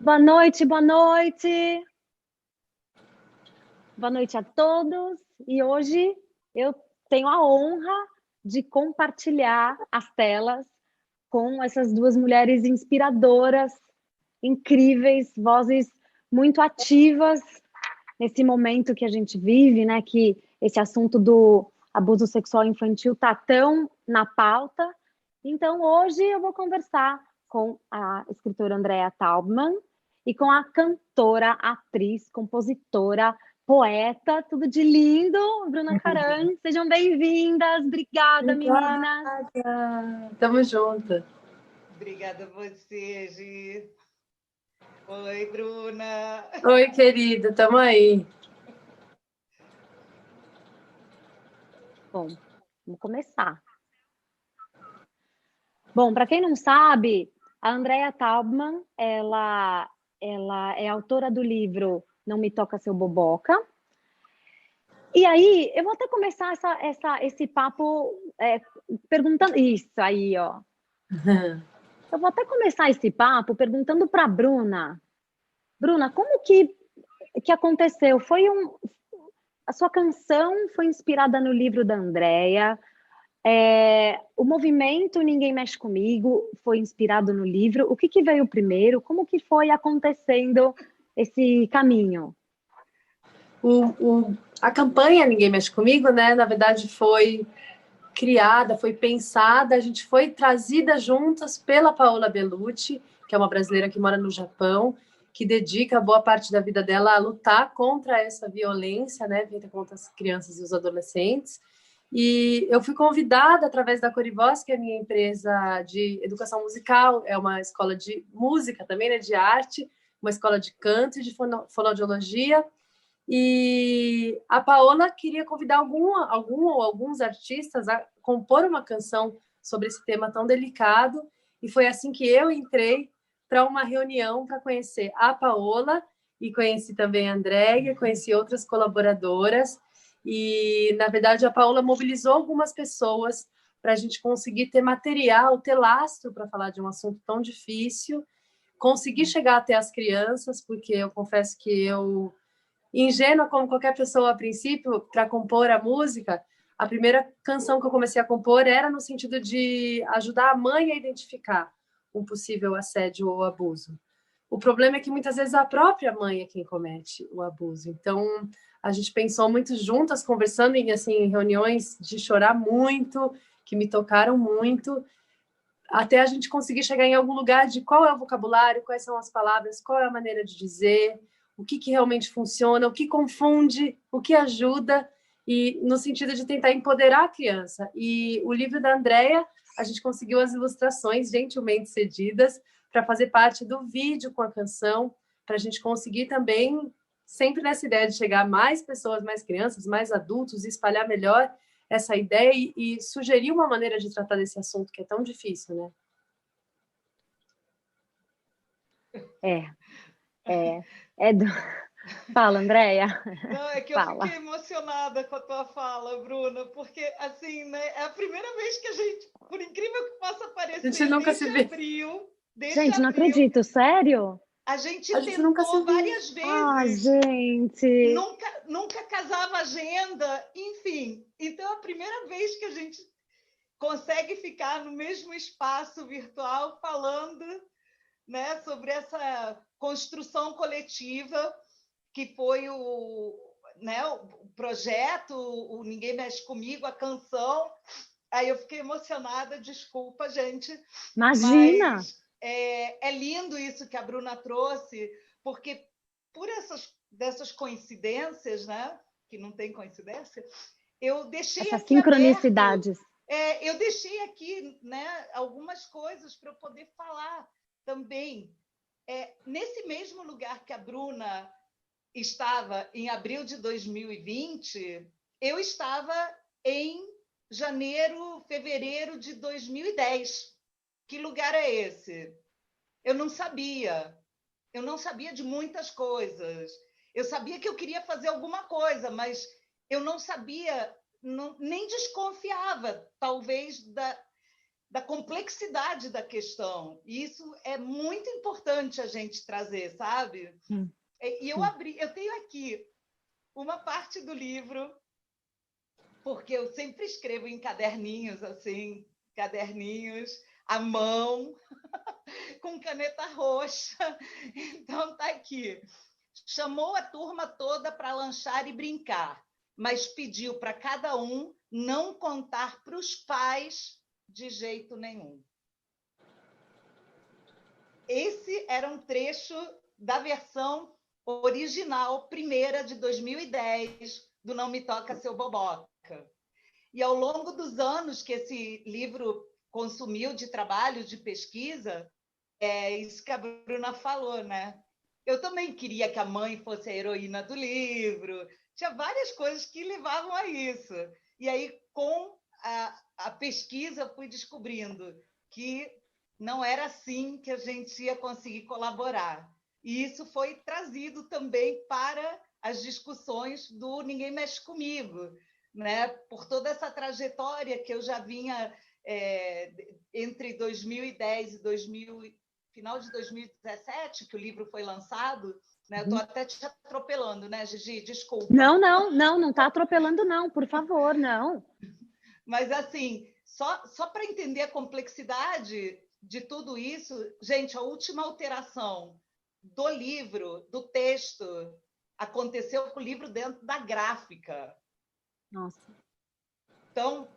Boa noite, boa noite. Boa noite a todos. E hoje eu tenho a honra de compartilhar as telas com essas duas mulheres inspiradoras, incríveis, vozes muito ativas nesse momento que a gente vive, né? Que esse assunto do abuso sexual infantil está tão na pauta. Então, hoje eu vou conversar com a escritora Andrea Taubman e com a cantora, atriz, compositora, poeta, tudo de lindo, Bruna Caran. Sejam bem-vindas. Obrigada, meninas. Obrigada. Tamo junto. Obrigada a você, Gi. Oi, Bruna. Oi, querida. Tamo aí. Bom, vamos começar. Bom, para quem não sabe, a Andrea Taubman, ela é autora do livro Não Me Toca Seu Boboca. E aí, eu vou até começar esse papo perguntando... Isso aí, ó. Eu vou até começar esse papo perguntando para a Bruna. Bruna, como que aconteceu? A sua canção foi inspirada no livro da Andrea. O movimento Ninguém Mexe Comigo foi inspirado no livro. O que veio primeiro? Como que foi acontecendo esse caminho? A campanha Ninguém Mexe Comigo, né? Na verdade, foi criada, foi pensada, a gente foi trazida juntas pela Paola Bellucci, que é uma brasileira que mora no Japão, que dedica boa parte da vida dela a lutar contra essa violência, né, feita contra as crianças e os adolescentes. E eu fui convidada através da Corivoz, que é a minha empresa de educação musical, é uma escola de música também, né, de arte, uma escola de canto e de fonoaudiologia. E a Paola queria convidar algum ou alguns artistas a compor uma canção sobre esse tema tão delicado. E foi assim que eu entrei para uma reunião para conhecer a Paola e conheci também a Andrea, conheci outras colaboradoras. E, na verdade, a Paola mobilizou algumas pessoas para a gente conseguir ter material, ter lastro para falar de um assunto tão difícil, conseguir chegar até as crianças, porque eu confesso que eu, ingênua como qualquer pessoa a princípio, para compor a música, a primeira canção que eu comecei a compor era no sentido de ajudar a mãe a identificar um possível assédio ou abuso. O problema é que muitas vezes a própria mãe é quem comete o abuso. Então, a gente pensou muito juntas, conversando em assim, reuniões de chorar muito, que me tocaram muito, até a gente conseguir chegar em algum lugar de qual é o vocabulário, quais são as palavras, qual é a maneira de dizer, o que realmente funciona, o que confunde, o que ajuda, e no sentido de tentar empoderar a criança. E o livro da Andrea, a gente conseguiu as ilustrações gentilmente cedidas para fazer parte do vídeo com a canção, para a gente conseguir também, sempre nessa ideia de chegar a mais pessoas, mais crianças, mais adultos, e espalhar melhor essa ideia e sugerir uma maneira de tratar desse assunto que é tão difícil, né? Fala, Andrea. Não, é que eu fiquei emocionada com a tua fala, Bruna, porque, assim, né, é a primeira vez que a gente, por incrível que possa parecer, a gente nunca se vê. Gente, não acredito, sério? A gente nunca se tentou viu várias vezes. Ah, gente! Nunca casava agenda, enfim. Então, é a primeira vez que a gente consegue ficar no mesmo espaço virtual falando, né, sobre essa construção coletiva que foi né, o projeto, o Ninguém Mexe Comigo, a canção. Aí eu fiquei emocionada, desculpa, gente. Imagina! Mas é lindo isso que a Bruna trouxe, porque por dessas coincidências, né, que não tem coincidência, eu deixei essas aqui sincronicidades. aberto. Eu deixei aqui, né, algumas coisas para eu poder falar também. Nesse mesmo lugar que a Bruna estava em abril de 2020, eu estava em janeiro, fevereiro de 2010. Que lugar é esse? Eu não sabia. Eu não sabia de muitas coisas. Eu sabia que eu queria fazer alguma coisa, mas eu não sabia, nem desconfiava, talvez, da complexidade da questão. E isso é muito importante a gente trazer, sabe? E eu tenho aqui uma parte do livro, porque eu sempre escrevo em caderninhos, assim, caderninhos à mão, com caneta roxa. Então, tá aqui. Chamou a turma toda para lanchar e brincar, mas pediu para cada um não contar para os pais de jeito nenhum. Esse era um trecho da versão original, primeira de 2010, do Não Me Toca Seu Boboca. E ao longo dos anos que esse livro consumiu de trabalho, de pesquisa, é isso que a Bruna falou, né? Eu também queria que a mãe fosse a heroína do livro. Tinha várias coisas que levavam a isso. E aí, com a pesquisa, eu fui descobrindo que não era assim que a gente ia conseguir colaborar. E isso foi trazido também para as discussões do Ninguém Mexe Comigo, né? Por toda essa trajetória que eu já vinha entre 2010 e final de 2017, que o livro foi lançado, né? Eu estou até te atropelando, né, Gigi? Desculpa. Não está atropelando, não, por favor, não. Mas, assim, só para entender a complexidade de tudo isso, gente, a última alteração do livro, do texto, aconteceu com o livro dentro da gráfica. Nossa. Então,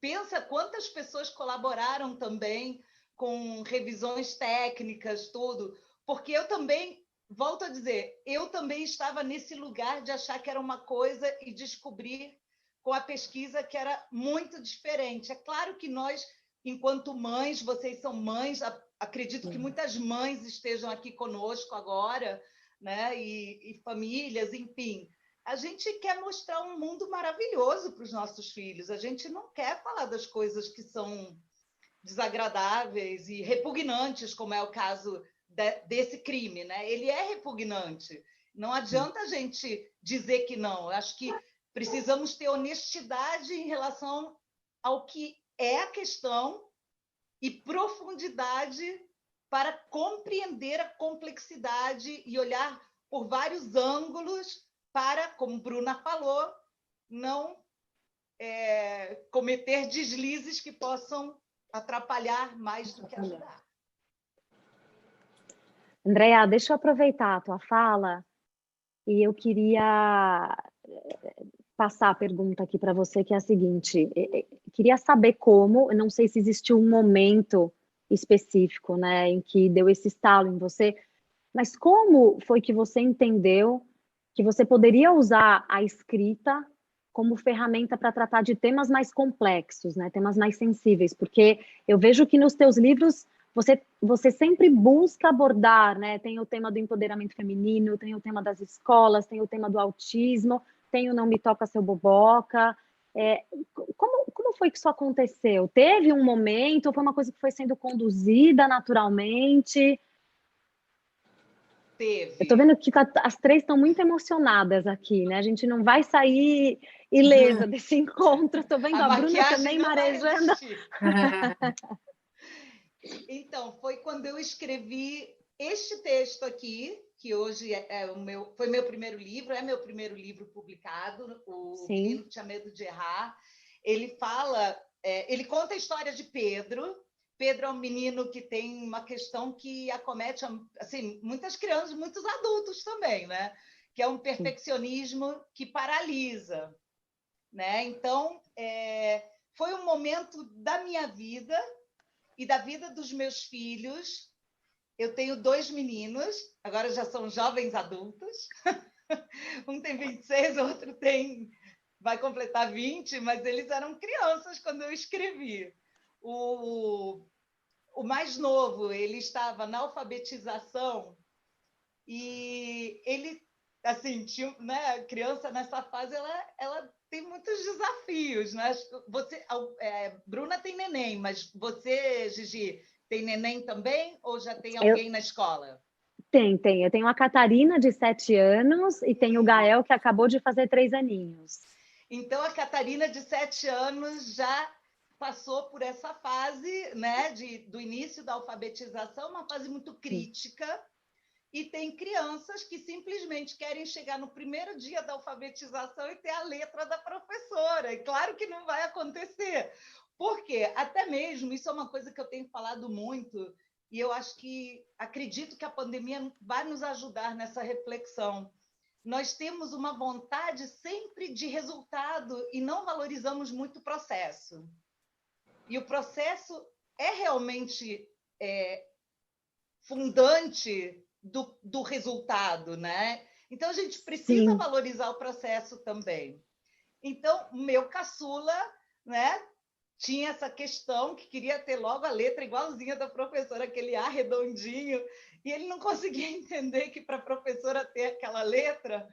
pensa quantas pessoas colaboraram também com revisões técnicas, tudo, porque eu também, volto a dizer, eu também estava nesse lugar de achar que era uma coisa e descobrir com a pesquisa que era muito diferente. É claro que nós, enquanto mães, vocês são mães, acredito que muitas mães estejam aqui conosco agora, né? E famílias, enfim. A gente quer mostrar um mundo maravilhoso para os nossos filhos. A gente não quer falar das coisas que são desagradáveis e repugnantes, como é o caso desse crime, né? Ele é repugnante. Não adianta a gente dizer que não. Eu acho que precisamos ter honestidade em relação ao que é a questão e profundidade para compreender a complexidade e olhar por vários ângulos para, como Bruna falou, não cometer deslizes que possam atrapalhar mais do que ajudar. Andréa, deixa eu aproveitar a tua fala e eu queria passar a pergunta aqui para você, que é a seguinte. Queria saber como, eu não sei se existiu um momento específico, né, em que deu esse estalo em você, mas como foi que você entendeu que você poderia usar a escrita como ferramenta para tratar de temas mais complexos, né, temas mais sensíveis, porque eu vejo que nos teus livros você sempre busca abordar, né, tem o tema do empoderamento feminino, tem o tema das escolas, tem o tema do autismo, tem o Não Me Toca Seu Boboca. Como foi que isso aconteceu? Teve um momento, ou foi uma coisa que foi sendo conduzida naturalmente? Teve. Eu tô vendo que as três estão muito emocionadas aqui, né? A gente não vai sair ilesa desse encontro. Tô vendo a Bruna também marejando. Então, foi quando eu escrevi este texto aqui, que hoje foi meu primeiro livro, é meu primeiro livro publicado, O Menino que Tinha Medo de Errar. Ele fala, ele conta a história de Pedro. Pedro é um menino que tem uma questão que acomete assim, muitas crianças, muitos adultos também, né? Que é um perfeccionismo que paralisa, né? Então, foi um momento da minha vida e da vida dos meus filhos. Eu tenho 2 meninos, agora já são jovens adultos. Um tem 26, o outro vai completar 20, mas eles eram crianças quando eu escrevi. O mais novo, ele estava na alfabetização e ele, assim, tinha, né, criança nessa fase, ela tem muitos desafios, né? Bruna tem neném, mas você, Gigi, tem neném também ou já tem alguém na escola? Tem. Eu tenho a Catarina, de 7 anos, e tenho o Gael, que acabou de fazer 3 aninhos. Então, a Catarina, de 7 anos, já passou por essa fase, né, do início da alfabetização, uma fase muito crítica, e tem crianças que simplesmente querem chegar no primeiro dia da alfabetização e ter a letra da professora. E claro que não vai acontecer. Por quê? Até mesmo, isso é uma coisa que eu tenho falado muito, e eu acredito que a pandemia vai nos ajudar nessa reflexão. Nós temos uma vontade sempre de resultado e não valorizamos muito o processo. E o processo é realmente fundante do resultado, né? Então, a gente precisa valorizar o processo também. Então, meu caçula, né, tinha essa questão que queria ter logo a letra igualzinha da professora, aquele A redondinho, e ele não conseguia entender que para a professora ter aquela letra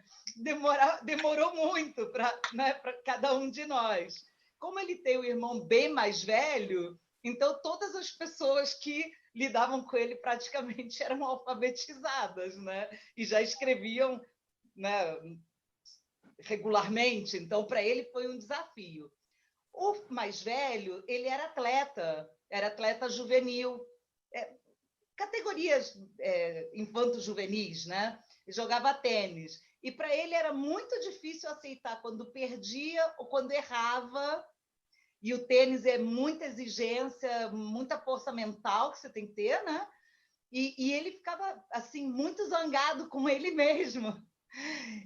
demorou muito para, né, para cada um de nós. Como ele tem um irmão bem mais velho, então todas as pessoas que lidavam com ele praticamente eram alfabetizadas, né? E já escreviam, né, regularmente. Então, para ele foi um desafio. O mais velho, ele era atleta juvenil, categorias infanto-juvenis, né? Jogava tênis. E para ele era muito difícil aceitar quando perdia ou quando errava. E o tênis é muita exigência, muita força mental que você tem que ter, né? E ele ficava assim muito zangado com ele mesmo.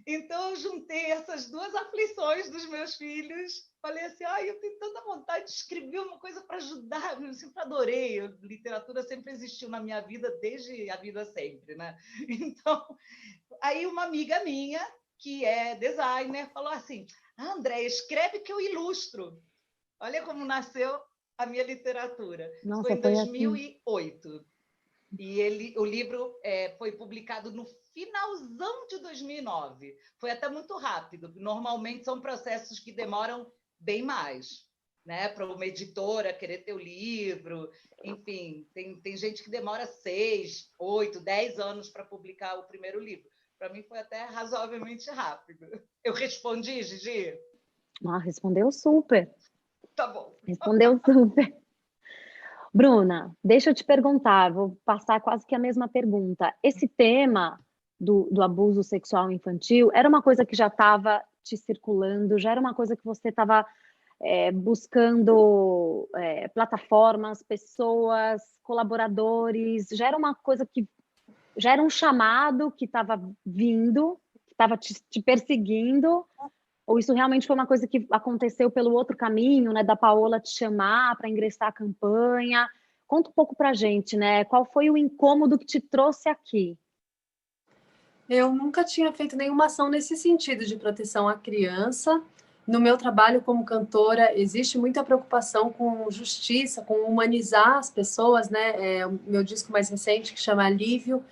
Então, eu juntei essas duas aflições dos meus filhos. Falei assim, eu tenho tanta vontade de escrever uma coisa para ajudar. Eu sempre adorei. Literatura sempre existiu na minha vida, desde a vida sempre, né? Então, aí uma amiga minha, que é designer, falou assim, André, escreve que eu ilustro. Olha como nasceu a minha literatura. Nossa, foi em foi 2008. Assim. E o livro foi publicado no finalzão de 2009. Foi até muito rápido. Normalmente são processos que demoram bem mais, né? Para uma editora querer ter o livro. Enfim, tem gente que demora 6, 8, 10 anos para publicar o primeiro livro. Para mim foi até razoavelmente rápido. Eu respondi, Gigi? Respondeu super. Tá bom. Respondeu super. Bruna, deixa eu te perguntar, vou passar quase que a mesma pergunta. Esse tema do abuso sexual infantil era uma coisa que já estava te circulando, já era uma coisa que você estava buscando plataformas, pessoas, colaboradores, já era uma coisa que já era um chamado que estava vindo, que estava te perseguindo, ou isso realmente foi uma coisa que aconteceu pelo outro caminho, né, da Paola te chamar para ingressar a campanha? Conta um pouco para a gente, né? Qual foi o incômodo que te trouxe aqui? Eu nunca tinha feito nenhuma ação nesse sentido de proteção à criança. No meu trabalho como cantora, existe muita preocupação com justiça, com humanizar as pessoas, né? O meu disco mais recente, que chama Alívio,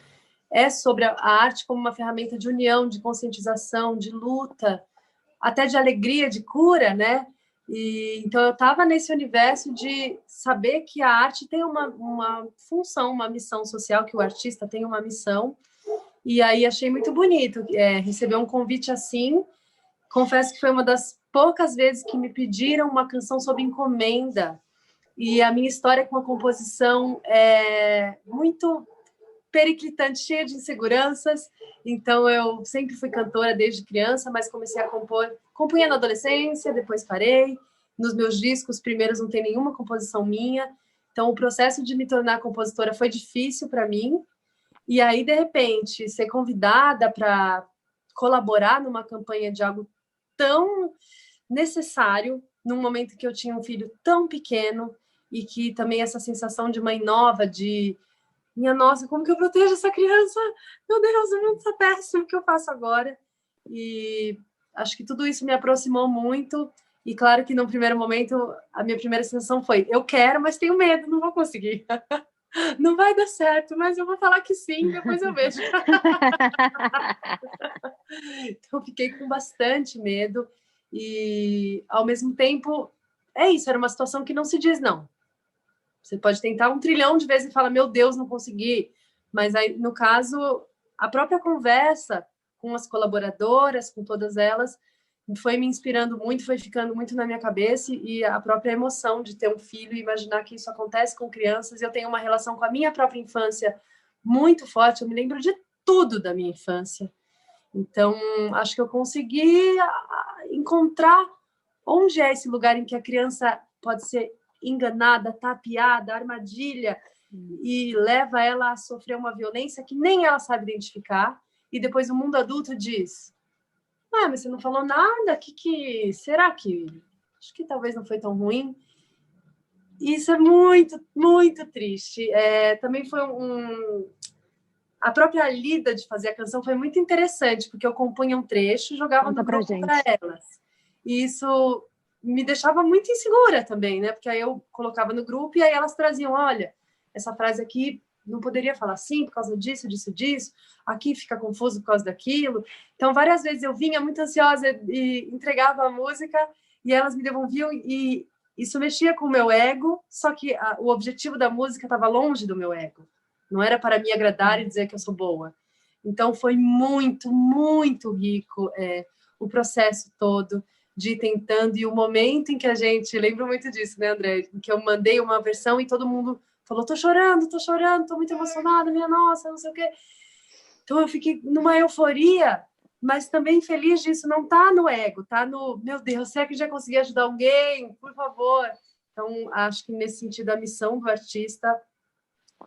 é sobre a arte como uma ferramenta de união, de conscientização, de luta, até de alegria, de cura, né? Então, eu estava nesse universo de saber que a arte tem uma função, uma missão social, que o artista tem uma missão. E aí achei muito bonito receber um convite assim. Confesso que foi uma das poucas vezes que me pediram uma canção sob encomenda. E a minha história com a composição é muito periclitante, cheia de inseguranças. Então, eu sempre fui cantora desde criança, mas comecei a compor. Compunha na adolescência, depois parei. Nos meus discos primeiros não tem nenhuma composição minha. Então, o processo de me tornar compositora foi difícil para mim. E aí, de repente, ser convidada para colaborar numa campanha de algo tão necessário, num momento que eu tinha um filho tão pequeno e que também essa sensação de mãe nova, de minha nossa, como que eu protejo essa criança? Meu Deus, o mundo está péssimo, o que eu faço agora? E acho que tudo isso me aproximou muito. E claro que no primeiro momento, a minha primeira sensação foi, eu quero, mas tenho medo, não vou conseguir. Não vai dar certo, mas eu vou falar que sim, depois eu vejo. Então, fiquei com bastante medo. E, ao mesmo tempo, é isso, era uma situação que não se diz não. Você pode tentar 1 trilhão de vezes e falar, meu Deus, não consegui. Mas aí, no caso, a própria conversa com as colaboradoras, com todas elas, foi me inspirando muito, foi ficando muito na minha cabeça, e a própria emoção de ter um filho, imaginar que isso acontece com crianças. Eu tenho uma relação com a minha própria infância muito forte, eu me lembro de tudo da minha infância. Então, acho que eu consegui encontrar onde é esse lugar em que a criança pode ser enganada, tapeada, armadilha, e leva ela a sofrer uma violência que nem ela sabe identificar, e depois o mundo adulto diz: ah, mas você não falou nada, será que... Acho que talvez não foi tão ruim. Isso é muito, muito triste. Também foi a própria lida de fazer a canção foi muito interessante, porque eu compunha um trecho e jogava Conta no pra grupo gente. para elas. E isso me deixava muito insegura também, né? Porque aí eu colocava no grupo e aí elas traziam: olha, essa frase aqui não poderia falar assim por causa disso, disso, disso. Aqui fica confuso por causa daquilo. Então, várias vezes eu vinha muito ansiosa e entregava a música e elas me devolviam, e isso mexia com o meu ego, só que o objetivo da música estava longe do meu ego. Não era para me agradar e dizer que eu sou boa. Então, foi muito, muito rico o processo todo de ir tentando, e o momento em que a gente... Lembro muito disso, né, André? Em que eu mandei uma versão e todo mundo falou: tô chorando, tô muito emocionada, minha nossa, não sei o quê. Então, eu fiquei numa euforia, mas também feliz disso. Não tá no ego, tá no: meu Deus, será que já consegui ajudar alguém? Por favor. Então, acho que nesse sentido, a missão do artista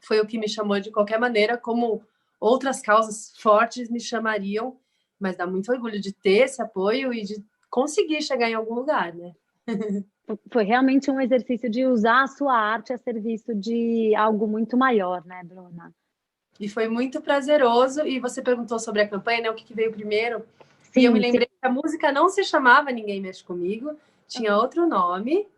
foi o que me chamou de qualquer maneira, como outras causas fortes me chamariam, mas dá muito orgulho de ter esse apoio e de conseguir chegar em algum lugar, né? Foi realmente um exercício de usar a sua arte a serviço de algo muito maior, né, Bruna? E foi muito prazeroso. E você perguntou sobre a campanha, né? O que veio primeiro? Sim, e eu me lembrei que a música não se chamava Ninguém Mexe Comigo, tinha outro nome.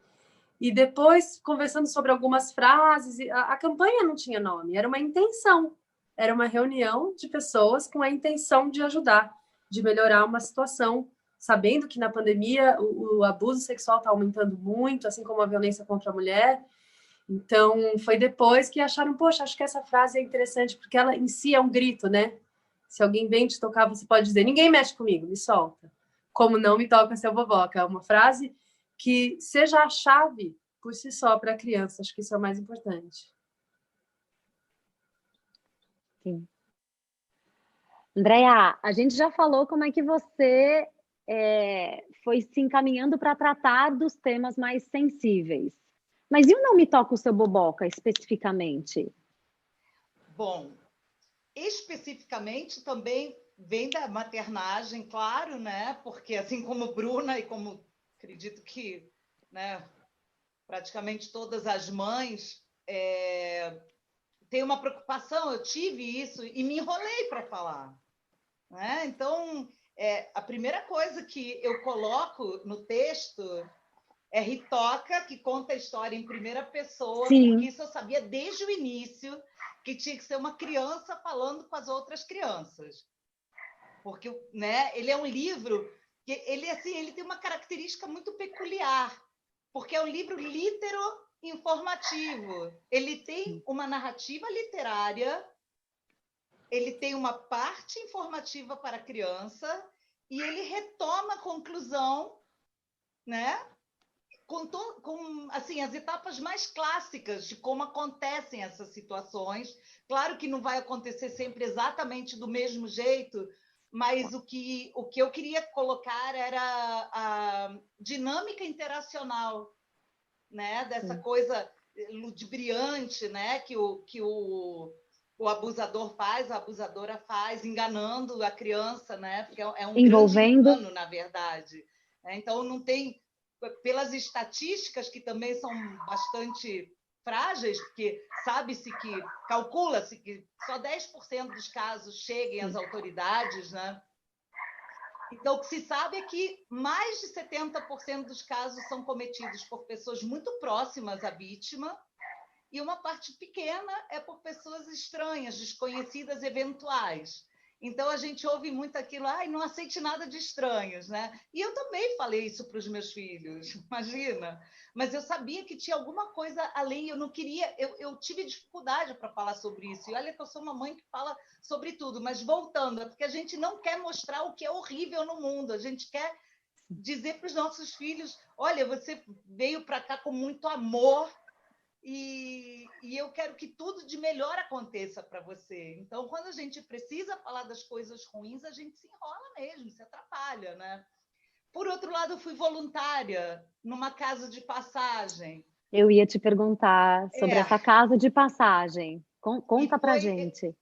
E depois, conversando sobre algumas frases, a campanha não tinha nome, era uma intenção. Era uma reunião de pessoas com a intenção de ajudar, de melhorar uma situação, sabendo que na pandemia o abuso sexual está aumentando muito, assim como a violência contra a mulher. Então, foi depois que acharam: poxa, acho que essa frase é interessante, porque ela em si é um grito, né? Se alguém vem te tocar, você pode dizer: ninguém mexe comigo, me solta. Como não me toca seu boboca. É uma frase que seja a chave por si só para a criança. Acho que isso é o mais importante. Sim. Andréa, a gente já falou como é que você foi se encaminhando para tratar dos temas mais sensíveis. Mas e o Não Me Toca o Seu Boboca, especificamente? Bom, especificamente também vem da maternagem, claro, né? Porque assim como Bruna e como acredito que, né, praticamente todas as mães têm uma preocupação. Eu tive isso e me enrolei para falar, né? Então, a primeira coisa que eu coloco no texto é Ritoca, que conta a história em primeira pessoa, Sim. porque isso eu sabia desde o início, que tinha que ser uma criança falando com as outras crianças. Porque, né, ele é um livro que ele tem uma característica muito peculiar, porque é um livro litero-informativo. Ele tem uma narrativa literária, ele tem uma parte informativa para a criança e ele retoma a conclusão, né? Com assim, as etapas mais clássicas de como acontecem essas situações. Claro que não vai acontecer sempre exatamente do mesmo jeito, mas o que eu queria colocar era a dinâmica interacional, né? Dessa coisa ludibriante, né? que o abusador faz, a abusadora faz, enganando a criança, né? Porque é um envolvendo grande engano, na verdade. Então, não tem... Pelas estatísticas, que também são bastante frágeis, porque calcula-se que só 10% dos casos cheguem às autoridades, né? Então, o que se sabe é que mais de 70% dos casos são cometidos por pessoas muito próximas à vítima, e uma parte pequena é por pessoas estranhas, desconhecidas, eventuais. Então, a gente ouve muito aquilo: ai, não aceite nada de estranhos, né? E eu também falei isso para os meus filhos, imagina. Mas eu sabia que tinha alguma coisa além, eu não queria... Eu tive dificuldade para falar sobre isso. E olha que eu sou uma mãe que fala sobre tudo, mas voltando, é porque a gente não quer mostrar o que é horrível no mundo, a gente quer dizer para os nossos filhos, olha, você veio para cá com muito amor e eu quero que tudo de melhor aconteça para você. Então, quando a gente precisa falar das coisas ruins, a gente se enrola mesmo, se atrapalha, né? Por outro lado, eu fui voluntária numa casa de passagem. Eu ia te perguntar sobre essa casa de passagem. Conta pra gente.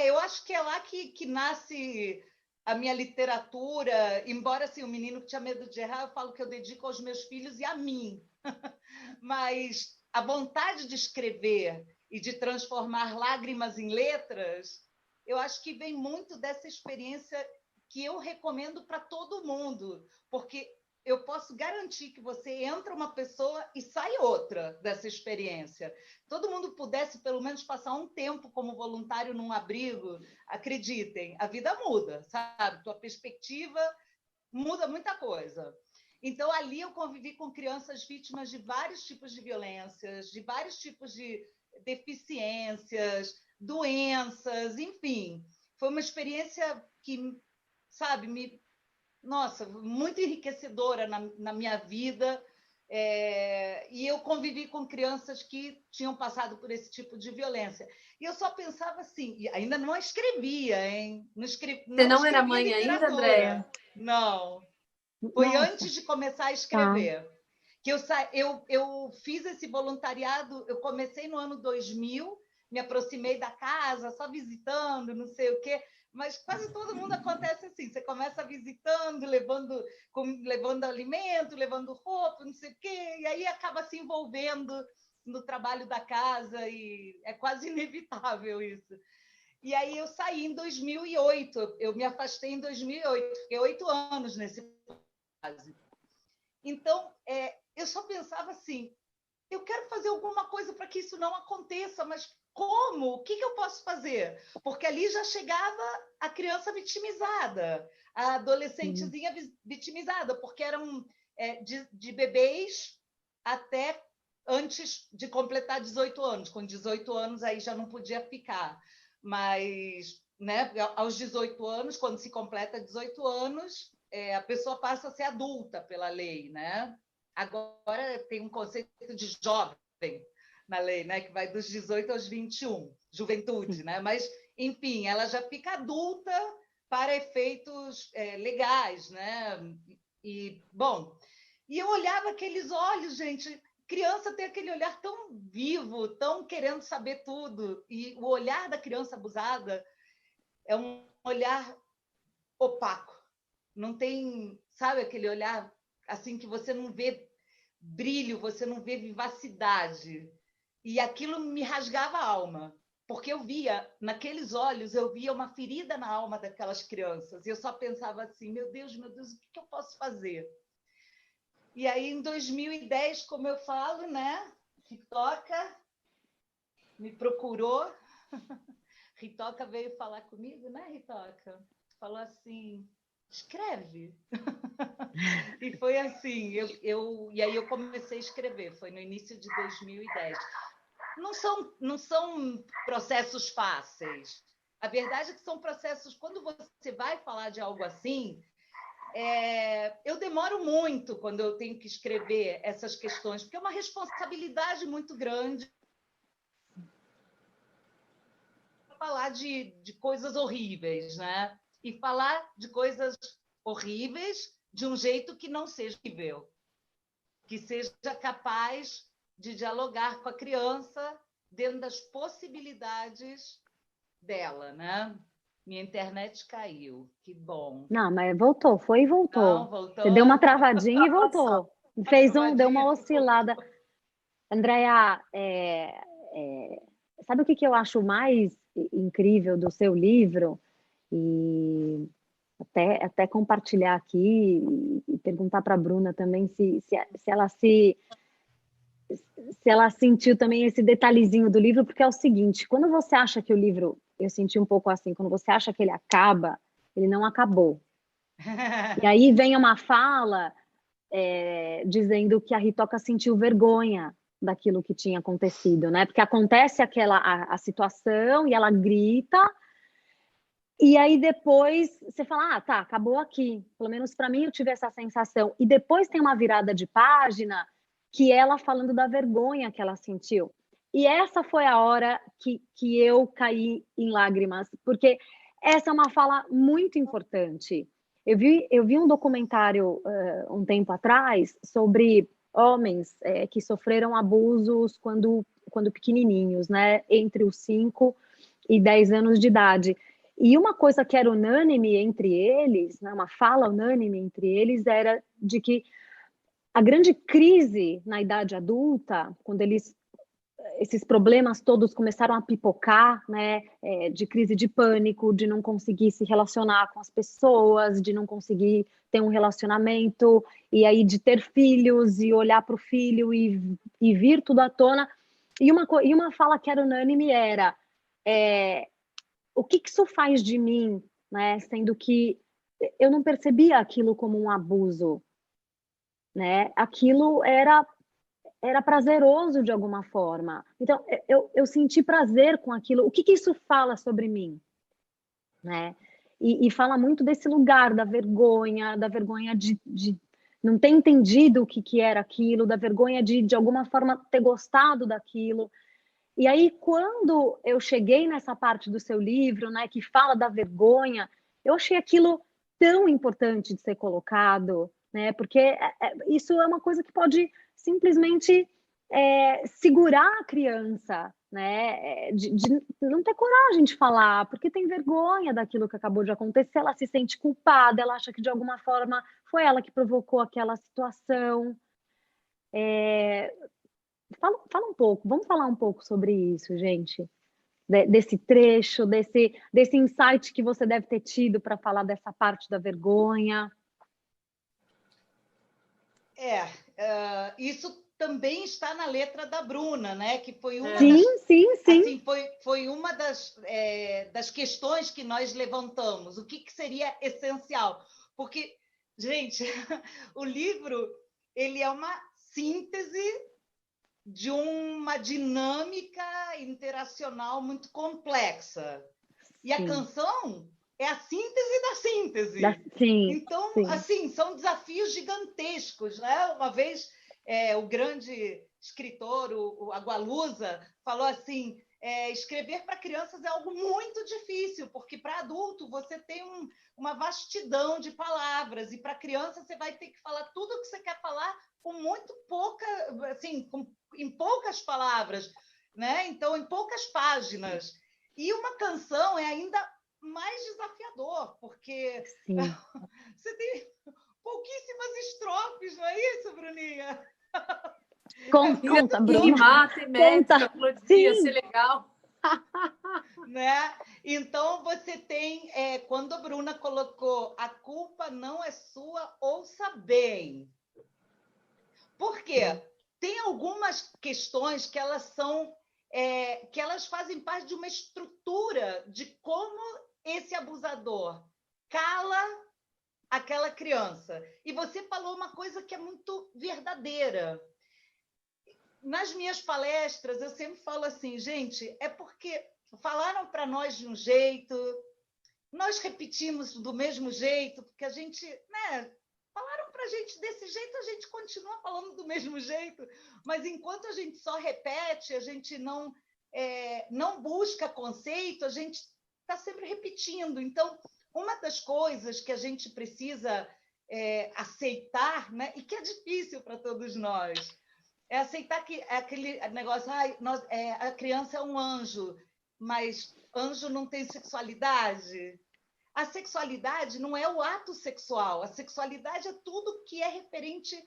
Eu acho que é lá que nasce a minha literatura, embora assim, o menino que tinha medo de errar, eu falo que eu dedico aos meus filhos e a mim. Mas a vontade de escrever e de transformar lágrimas em letras, eu acho que vem muito dessa experiência que eu recomendo para todo mundo, porque eu posso garantir que você entra uma pessoa e sai outra dessa experiência. Todo mundo pudesse, pelo menos, passar um tempo como voluntário num abrigo, acreditem, a vida muda, sabe? Tua perspectiva muda muita coisa. Então, ali eu convivi com crianças vítimas de vários tipos de violências, de vários tipos de deficiências, doenças, enfim. Foi uma experiência que, sabe, nossa, muito enriquecedora na minha vida. E eu convivi com crianças que tinham passado por esse tipo de violência. E eu só pensava assim, e ainda não escrevia, hein? Você não era mãe ainda, Andréia? Não. Foi antes de começar a escrever. Tá. Que eu fiz esse voluntariado, eu comecei no ano 2000, me aproximei da casa, só visitando, não sei o quê. Mas quase todo mundo acontece assim, você começa visitando, levando alimento, levando roupa, não sei o quê, e aí acaba se envolvendo no trabalho da casa, e é quase inevitável isso. E aí eu saí em 2008, eu me afastei em 2008, fiquei 8 anos nesse caso. Então, eu só pensava assim, eu quero fazer alguma coisa para que isso não aconteça, mas como? O que eu posso fazer? Porque ali já chegava a criança vitimizada, a adolescentezinha vitimizada, porque eram de bebês até antes de completar 18 anos. Com 18 anos, aí já não podia ficar. Mas, né, aos 18 anos, quando se completa 18 anos, a pessoa passa a ser adulta pela lei, né? Agora tem um conceito de jovem na lei, né, que vai dos 18 aos 21, juventude, né? Mas, enfim, ela já fica adulta para efeitos legais, né? Bom, e eu olhava aqueles olhos, gente, criança tem aquele olhar tão vivo, tão querendo saber tudo, e o olhar da criança abusada é um olhar opaco, não tem, sabe, aquele olhar assim que você não vê brilho, você não vê vivacidade. E aquilo me rasgava a alma, porque eu via, naqueles olhos, eu via uma ferida na alma daquelas crianças. E eu só pensava assim, meu Deus, o que eu posso fazer? E aí, em 2010, como eu falo, né? Ritoca me procurou. Ritoca veio falar comigo, né, Ritoca? Falou assim, escreve. E foi assim, e aí eu comecei a escrever, foi no início de 2010. Não são processos fáceis. A verdade é que são processos, quando você vai falar de algo assim, eu demoro muito quando eu tenho que escrever essas questões, porque é uma responsabilidade muito grande falar de coisas horríveis, né? E falar de coisas horríveis de um jeito que não seja horrível, que seja capaz de dialogar com a criança dentro das possibilidades dela, né? Minha internet caiu, que bom. Não, mas voltou, foi e voltou. Não, voltou. Você deu uma travadinha e voltou. Deu uma oscilada. Andréia, sabe o que eu acho mais incrível do seu livro? E até compartilhar aqui e perguntar para a Bruna também se ela sentiu também esse detalhezinho do livro, porque é o seguinte, quando você acha que o livro, eu senti um pouco assim, quando você acha que ele acaba, ele não acabou. E aí vem uma fala dizendo que a Ritoca sentiu vergonha daquilo que tinha acontecido, né? Porque acontece a situação e ela grita E aí depois você fala, tá, acabou aqui. Pelo menos para mim eu tive essa sensação. E depois tem uma virada de página que ela falando da vergonha que ela sentiu. E essa foi a hora que eu caí em lágrimas, porque essa é uma fala muito importante. Eu vi um documentário um tempo atrás sobre homens que sofreram abusos quando pequenininhos, né? Entre os 5 e 10 anos de idade. E uma coisa que era unânime entre eles, né, uma fala unânime entre eles, era de que a grande crise na idade adulta, quando esses problemas todos começaram a pipocar, né, de crise de pânico, de não conseguir se relacionar com as pessoas, de não conseguir ter um relacionamento, e aí de ter filhos e olhar para o filho e vir tudo à tona. E uma fala que era unânime era o que isso faz de mim, né? Sendo que eu não percebia aquilo como um abuso, né? Aquilo era prazeroso de alguma forma. Então, eu senti prazer com aquilo. O que isso fala sobre mim, né? E fala muito desse lugar da vergonha de não ter entendido o que era aquilo, da vergonha de alguma forma ter gostado daquilo. E aí, quando eu cheguei nessa parte do seu livro, né, que fala da vergonha, eu achei aquilo tão importante de ser colocado, né, porque isso é uma coisa que pode simplesmente segurar a criança, né, de não ter coragem de falar, porque tem vergonha daquilo que acabou de acontecer, ela se sente culpada, ela acha que de alguma forma foi ela que provocou aquela situação. Fala um pouco, vamos falar um pouco sobre isso, gente. Desse trecho, desse insight que você deve ter tido para falar dessa parte da vergonha. Isso também está na letra da Bruna, né? Que foi uma sim. Assim, foi uma das questões que nós levantamos. O que seria essencial? Porque, gente, o livro ele é uma síntese de uma dinâmica interacional muito complexa. E a canção é a síntese da síntese. Então, sim. assim, são desafios gigantescos, né? Uma vez o grande escritor, o Agualusa, falou assim: escrever para crianças é algo muito difícil, porque para adulto você tem uma vastidão de palavras, e para criança você vai ter que falar tudo o que você quer falar com muito pouca, assim, em poucas palavras, né? Então, em poucas páginas. E uma canção é ainda mais desafiador, porque você tem pouquíssimas estrofes, não é isso, Bruninha? Conta, Bruna. Rimar, ter métrica, ia ser legal. Né? Então, você tem, quando a Bruna colocou a culpa não é sua, ouça bem. Por quê? Tem algumas questões que elas são que elas fazem parte de uma estrutura de como esse abusador cala aquela criança. E você falou uma coisa que é muito verdadeira. Nas minhas palestras, eu sempre falo assim, gente, é porque falaram para nós de um jeito, nós repetimos do mesmo jeito, porque a gente, né, falaram para a gente desse jeito, a gente continua falando do mesmo jeito, mas enquanto a gente só repete, a gente não busca conceito, a gente está sempre repetindo. Então, uma das coisas que a gente precisa aceitar, né, e que é difícil para todos nós, é aceitar que aquele negócio, a criança é um anjo, mas anjo não tem sexualidade. A sexualidade não é o ato sexual, a sexualidade é tudo que é referente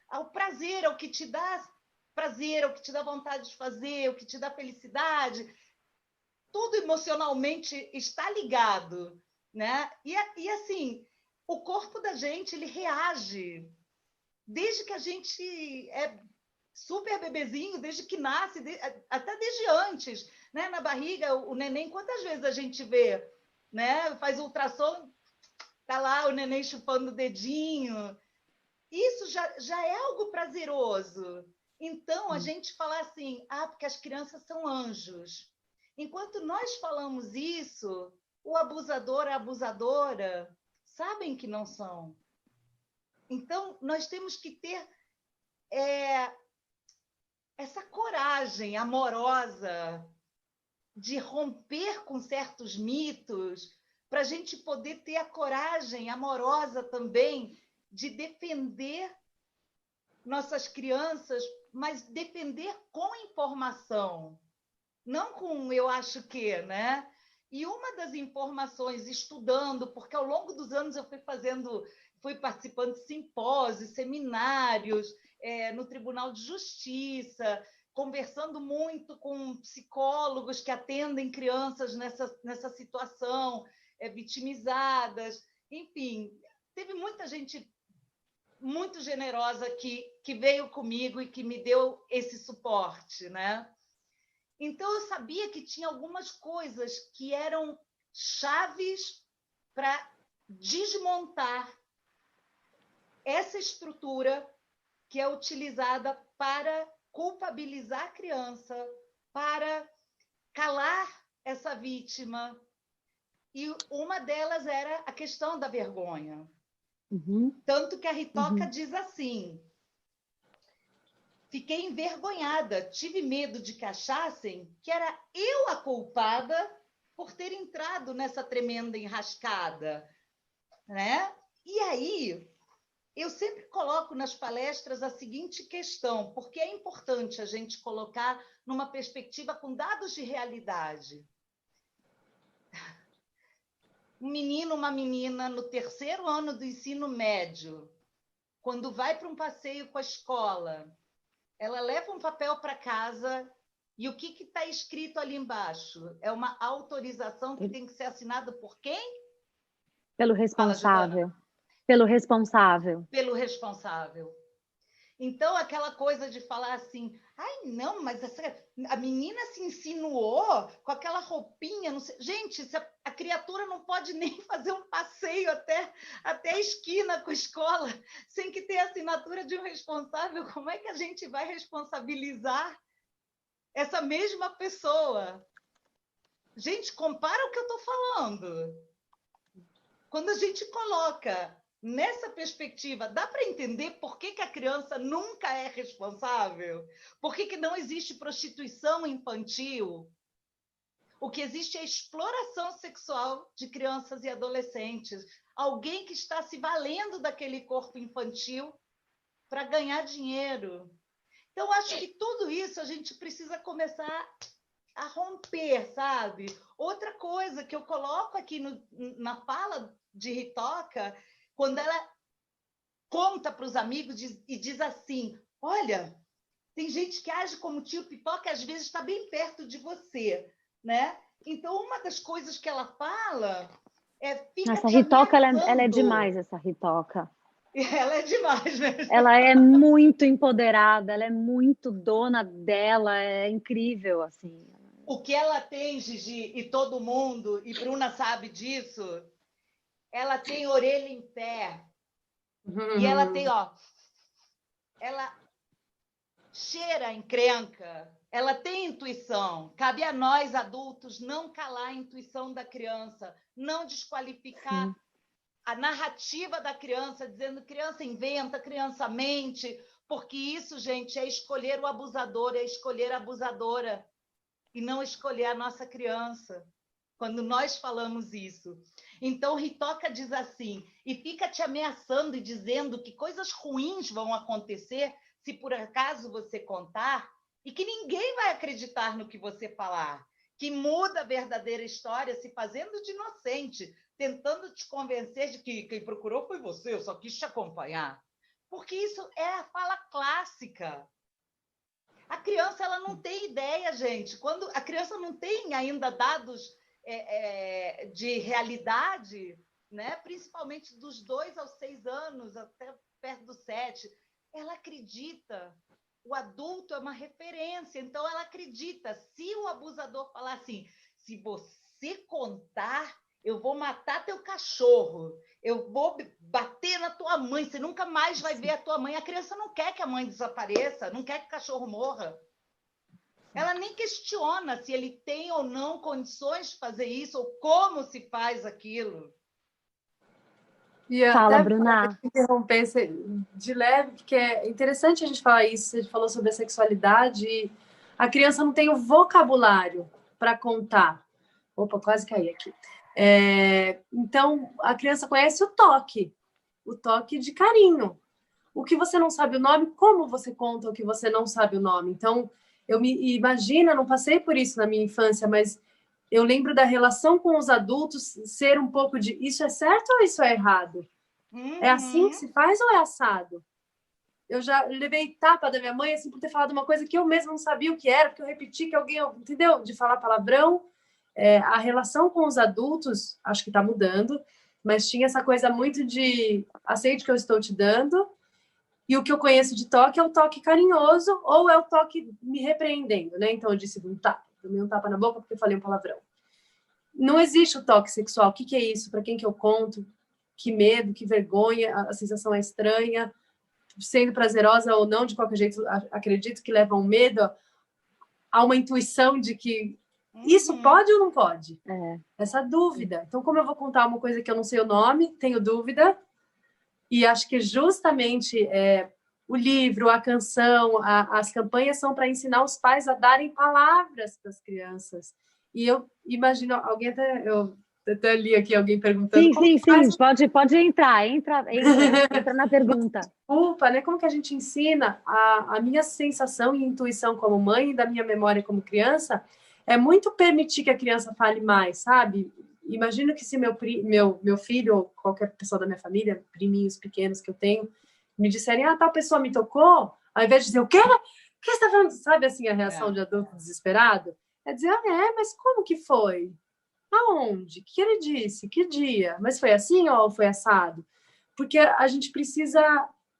ao prazer, ao que te dá prazer, ao que te dá vontade de fazer, ao que te dá felicidade. Tudo emocionalmente está ligado, né? E assim, o corpo da gente, ele reage desde que a gente é super bebezinho, desde que nasce, até desde antes, né? Na barriga, o neném, quantas vezes a gente vê, né? Faz ultrassom, tá lá o neném chupando o dedinho. Isso já é algo prazeroso. Então, a gente fala assim, porque as crianças são anjos. Enquanto nós falamos isso, o abusador, a abusadora, sabem que não são. Então, nós temos que ter essa coragem amorosa de romper com certos mitos, para a gente poder ter a coragem amorosa também de defender nossas crianças, mas defender com informação, não com eu acho que, né? E uma das informações, estudando, porque ao longo dos anos eu fui participando de simpósios, seminários, no Tribunal de Justiça, conversando muito com psicólogos que atendem crianças nessa situação, vitimizadas, enfim, teve muita gente muito generosa que veio comigo e que me deu esse suporte, né? Então, eu sabia que tinha algumas coisas que eram chaves para desmontar essa estrutura que é utilizada para culpabilizar a criança, para calar essa vítima. E uma delas era a questão da vergonha. Tanto que a Ritoca diz assim: fiquei envergonhada, tive medo de que achassem que era eu a culpada por ter entrado nessa tremenda enrascada, né? E aí, eu sempre coloco nas palestras a seguinte questão, porque é importante a gente colocar numa perspectiva com dados de realidade. Um menino, uma menina, no 3º ano do ensino médio, quando vai para um passeio com a escola, ela leva um papel para casa e o que está escrito ali embaixo? É uma autorização que tem que ser assinada por quem? Pelo responsável. Pelo responsável. Pelo responsável. Então, aquela coisa de falar assim, ai, não, mas a menina se insinuou com aquela roupinha. Não sei. Gente, a criatura não pode nem fazer um passeio até a esquina com a escola sem que tenha assinatura de um responsável. Como é que a gente vai responsabilizar essa mesma pessoa? Gente, compara o que eu estou falando. Quando a gente coloca nessa perspectiva, dá para entender por que a criança nunca é responsável? Por que não existe prostituição infantil? O que existe é exploração sexual de crianças e adolescentes. Alguém que está se valendo daquele corpo infantil para ganhar dinheiro. Então, acho que tudo isso a gente precisa começar a romper, sabe? Outra coisa que eu coloco aqui na fala de Ritoca, quando ela conta para os amigos e diz assim, olha, tem gente que age como tio Pipoca e às vezes está bem perto de você, né? Então, uma das coisas que ela fala fica essa te Ritoca, ela é ameaçando. demais, essa Ritoca. Ela é demais, né? Ela é muito empoderada, ela é muito dona dela, é incrível, assim. O que ela tem, Gigi, e todo mundo, e Bruna sabe disso, ela tem orelha em pé. E ela tem, ela cheira a encrenca, ela tem intuição. Cabe a nós, adultos, não calar a intuição da criança, não desqualificar a narrativa da criança, dizendo criança inventa, criança mente, porque isso, gente, é escolher o abusador, é escolher a abusadora, e não escolher a nossa criança. Quando nós falamos isso. Então, Ritoca diz assim, e fica te ameaçando e dizendo que coisas ruins vão acontecer se por acaso você contar, e que ninguém vai acreditar no que você falar, que muda a verdadeira história se fazendo de inocente, tentando te convencer de que quem procurou foi você, eu só quis te acompanhar. Porque isso é a fala clássica. A criança ela não tem ideia, gente. Quando a criança não tem ainda dados de realidade, né? Principalmente dos 2 aos 6 anos, até perto dos 7, ela acredita. O adulto é uma referência, então ela acredita. Se o abusador falar assim, se você contar, eu vou matar teu cachorro, eu vou bater na tua mãe, você nunca mais vai ver a tua mãe. A criança não quer que a mãe desapareça, não quer que o cachorro morra. Ela nem questiona se ele tem ou não condições de fazer isso, ou como se faz aquilo. E Fala, até Bruna. interromper de leve, porque é interessante a gente falar isso. Você falou sobre a sexualidade e a criança não tem o vocabulário para contar. Opa, quase caí aqui. Então, a criança conhece o toque de carinho. O que você não sabe o nome, como você conta o que você não sabe o nome? Então, eu me imagino, eu não passei por isso na minha infância, mas eu lembro da relação com os adultos ser um pouco de isso é certo ou isso é errado? É assim que se faz ou é assado? Eu já levei tapa da minha mãe assim por ter falado uma coisa que eu mesma não sabia o que era, porque eu repeti que alguém, entendeu? De falar palavrão. A relação com os adultos, acho que está mudando, mas tinha essa coisa muito de aceite o que eu estou te dando, e o que eu conheço de toque é o toque carinhoso ou é o toque me repreendendo, né? Então eu disse tomei um tapa na boca porque eu falei um palavrão. Não existe o toque sexual. O que é isso? Para quem que eu conto? Que medo, que vergonha, a sensação é estranha, sendo prazerosa ou não, de qualquer jeito, acredito que leva um medo, a uma intuição de que isso pode ou não pode? Essa dúvida. Então, como eu vou contar uma coisa que eu não sei o nome, tenho dúvida, e acho que justamente o livro, a canção, as campanhas são para ensinar os pais a darem palavras para as crianças. E eu imagino, eu até li aqui alguém perguntando Sim. Pode entrar. Entra na pergunta. Desculpa, né? Como que a gente ensina a minha sensação e intuição como mãe e da minha memória como criança é muito permitir que a criança fale mais, sabe? Imagino que se meu filho ou qualquer pessoa da minha família, priminhos pequenos que eu tenho, me disserem, tal pessoa me tocou, ao invés de dizer, o quê? O que você está falando? Sabe assim, a reação de adulto desesperado? É dizer, mas como que foi? Aonde? O que ele disse? Que dia? Mas foi assim ou foi assado? Porque a gente precisa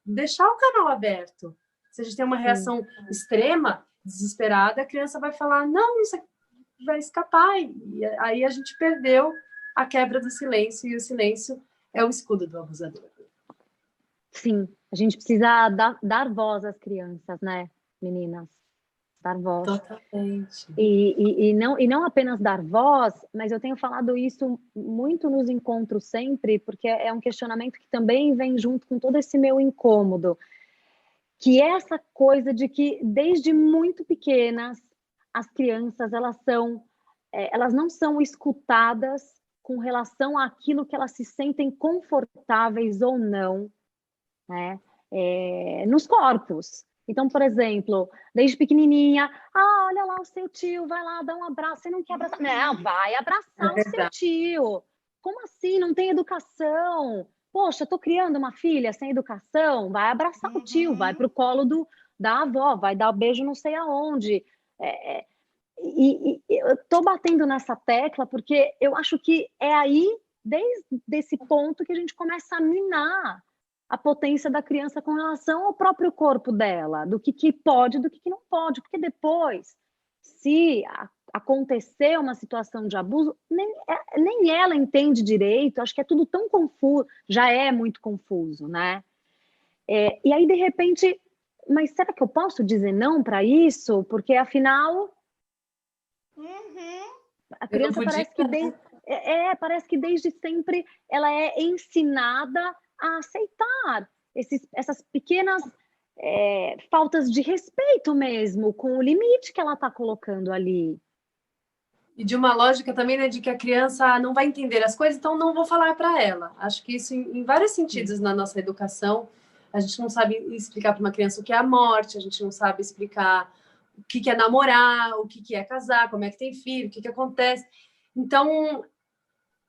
deixar o canal aberto. Se a gente tem uma reação extrema, desesperada, a criança vai falar, não, isso vai escapar. E aí a gente perdeu a quebra do silêncio, e o silêncio é o escudo do abusador. Sim, a gente precisa dar voz às crianças, né, meninas? Dar voz. Totalmente. E não apenas dar voz, mas eu tenho falado isso muito nos encontros sempre, porque é um questionamento que também vem junto com todo esse meu incômodo, que é essa coisa de que desde muito pequenas as crianças elas não são escutadas com relação àquilo que elas se sentem confortáveis ou não, né? Nos corpos. Então, por exemplo, desde pequenininha, olha lá o seu tio, vai lá dar um abraço, você não quer abraçar? Não, vai abraçar o seu tio. Como assim? Não tem educação? Poxa, tô criando uma filha sem educação, vai abraçar o tio, vai pro colo da avó, vai dar um beijo não sei aonde. E eu tô batendo nessa tecla porque eu acho que é aí, desde esse ponto, que a gente começa a minar a potência da criança com relação ao próprio corpo dela, do que pode, do que não pode, porque depois, se acontecer uma situação de abuso, nem ela entende direito, acho que é tudo tão confuso, já é muito confuso, né? E aí, de repente, mas será que eu posso dizer não para isso? Porque, afinal, a criança parece que desde sempre ela é ensinada a aceitar essas pequenas faltas de respeito mesmo com o limite que ela está colocando ali. E de uma lógica também, né, de que a criança não vai entender as coisas, então não vou falar para ela. Acho que isso, em vários sentidos, na nossa educação, a gente não sabe explicar para uma criança o que é a morte, a gente não sabe explicar o que é namorar, o que é casar, como é que tem filho, o que acontece. Então,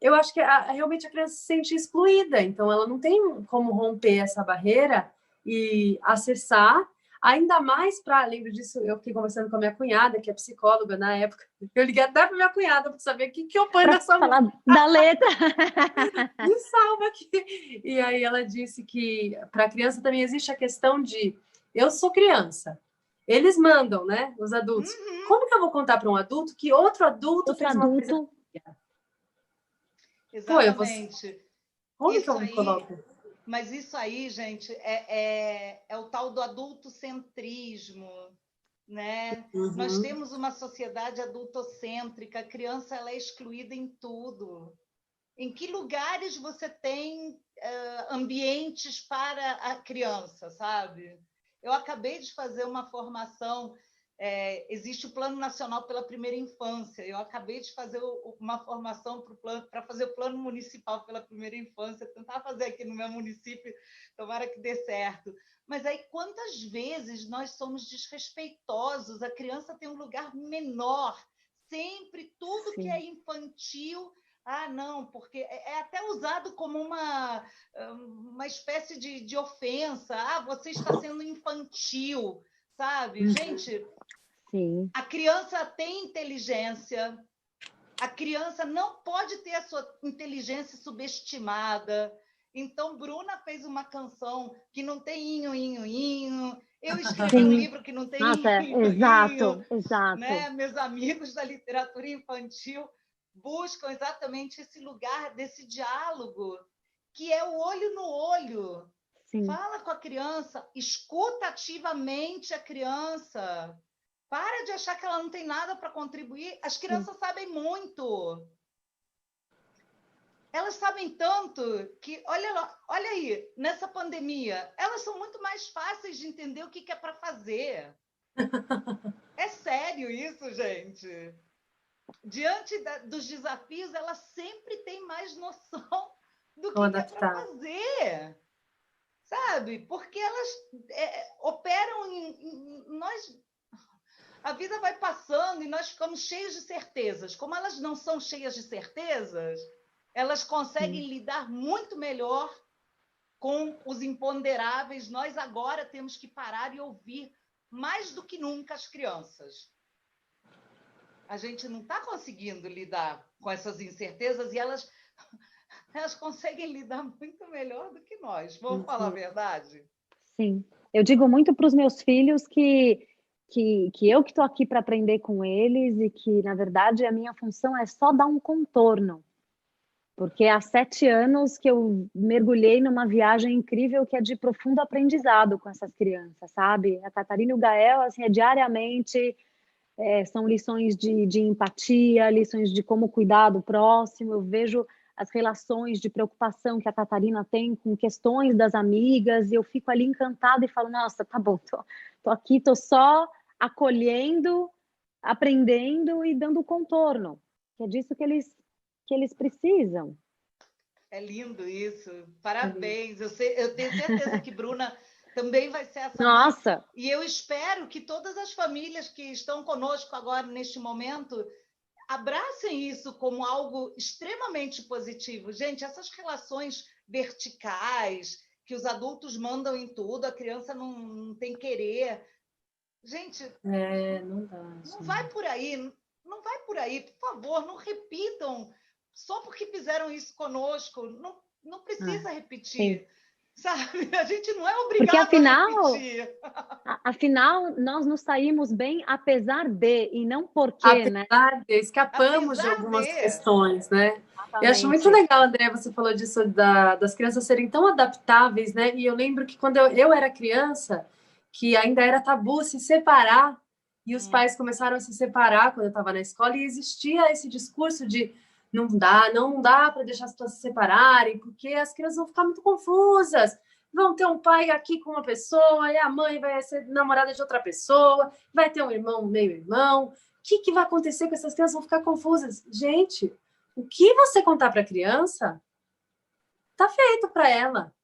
eu acho que realmente a criança se sente excluída, então ela não tem como romper essa barreira e acessar, ainda mais para, lembro disso, eu fiquei conversando com a minha cunhada, que é psicóloga na época, eu liguei até para minha cunhada para saber o que eu ponho nessa falar da letra. Me salva aqui. E aí ela disse que para a criança também existe a questão de eu sou criança, eles mandam, né, os adultos. Como que eu vou contar para um adulto que outro adulto fez uma coisa? Exatamente. Como que eu me coloco? Mas isso aí, gente, é o tal do adultocentrismo, né? Nós temos uma sociedade adultocêntrica, a criança ela é excluída em tudo. Em que lugares você tem ambientes para a criança, sabe? Eu acabei de fazer uma formação, existe o Plano Nacional pela Primeira Infância, eu acabei de fazer uma formação para fazer o Plano Municipal pela Primeira Infância, tentar fazer aqui no meu município, tomara que dê certo. Mas aí, quantas vezes nós somos desrespeitosos? A criança tem um lugar menor, sempre tudo Sim. que é infantil... não, porque é até usado como uma espécie de ofensa. Você está sendo infantil, sabe? Gente, Sim. A criança tem inteligência, a criança não pode ter a sua inteligência subestimada. Então, Bruna fez uma canção que não tem inho, inho, inho. Eu escrevi um livro que não tem inho, exato. Né? Meus amigos da literatura infantil buscam exatamente esse lugar desse diálogo, que é o olho no olho. Sim. Fala com a criança, escuta ativamente a criança. Para de achar que ela não tem nada para contribuir. As crianças Sim. sabem muito. Elas sabem tanto que, olha aí, nessa pandemia, elas são muito mais fáceis de entender o que é para fazer. É sério isso, gente. Diante dos desafios, ela sempre tem mais noção do que é para fazer, sabe? Porque elas operam nós. A vida vai passando e nós ficamos cheios de certezas. Como elas não são cheias de certezas, elas conseguem lidar muito melhor com os imponderáveis. Nós agora temos que parar e ouvir mais do que nunca as crianças. A gente não está conseguindo lidar com essas incertezas e elas conseguem lidar muito melhor do que nós. Vamos falar a verdade? Sim. Eu digo muito para os meus filhos que eu que estou aqui para aprender com eles e que, na verdade, a minha função é só dar um contorno. Porque há 7 anos que eu mergulhei numa viagem incrível que é de profundo aprendizado com essas crianças, sabe? A Catarina e o Gael, assim, diariamente... são lições de empatia, lições de como cuidar do próximo. Eu vejo as relações de preocupação que a Catarina tem com questões das amigas, e eu fico ali encantada e falo, nossa, tá bom, tô aqui, tô só acolhendo, aprendendo e dando contorno, que é disso que eles precisam. É lindo isso, parabéns. Eu tenho certeza que Bruna também vai ser essa. Nossa! E eu espero que todas as famílias que estão conosco agora, neste momento, abracem isso como algo extremamente positivo. Gente, essas relações verticais, que os adultos mandam em tudo, a criança não tem querer. Gente, não dá. Não vai por aí, não vai por aí. Por favor, não repitam. Só porque fizeram isso conosco, não precisa repetir. Sim. Sabe? A gente não é obrigado a repetir. Afinal, nós nos saímos bem apesar de, e não porque, né? Escapamos de algumas questões, né? Exatamente. Eu acho muito legal, André, você falou disso das crianças serem tão adaptáveis, né? E eu lembro que quando eu era criança, que ainda era tabu se separar, e os pais começaram a se separar quando eu estava na escola, e existia esse discurso de não dá para deixar as pessoas se separarem, porque as crianças vão ficar muito confusas. Vão ter um pai aqui com uma pessoa, e a mãe vai ser namorada de outra pessoa, vai ter um irmão, meio-irmão. O que vai acontecer com essas crianças? Vão ficar confusas. Gente, o que você contar para a criança tá feito para ela.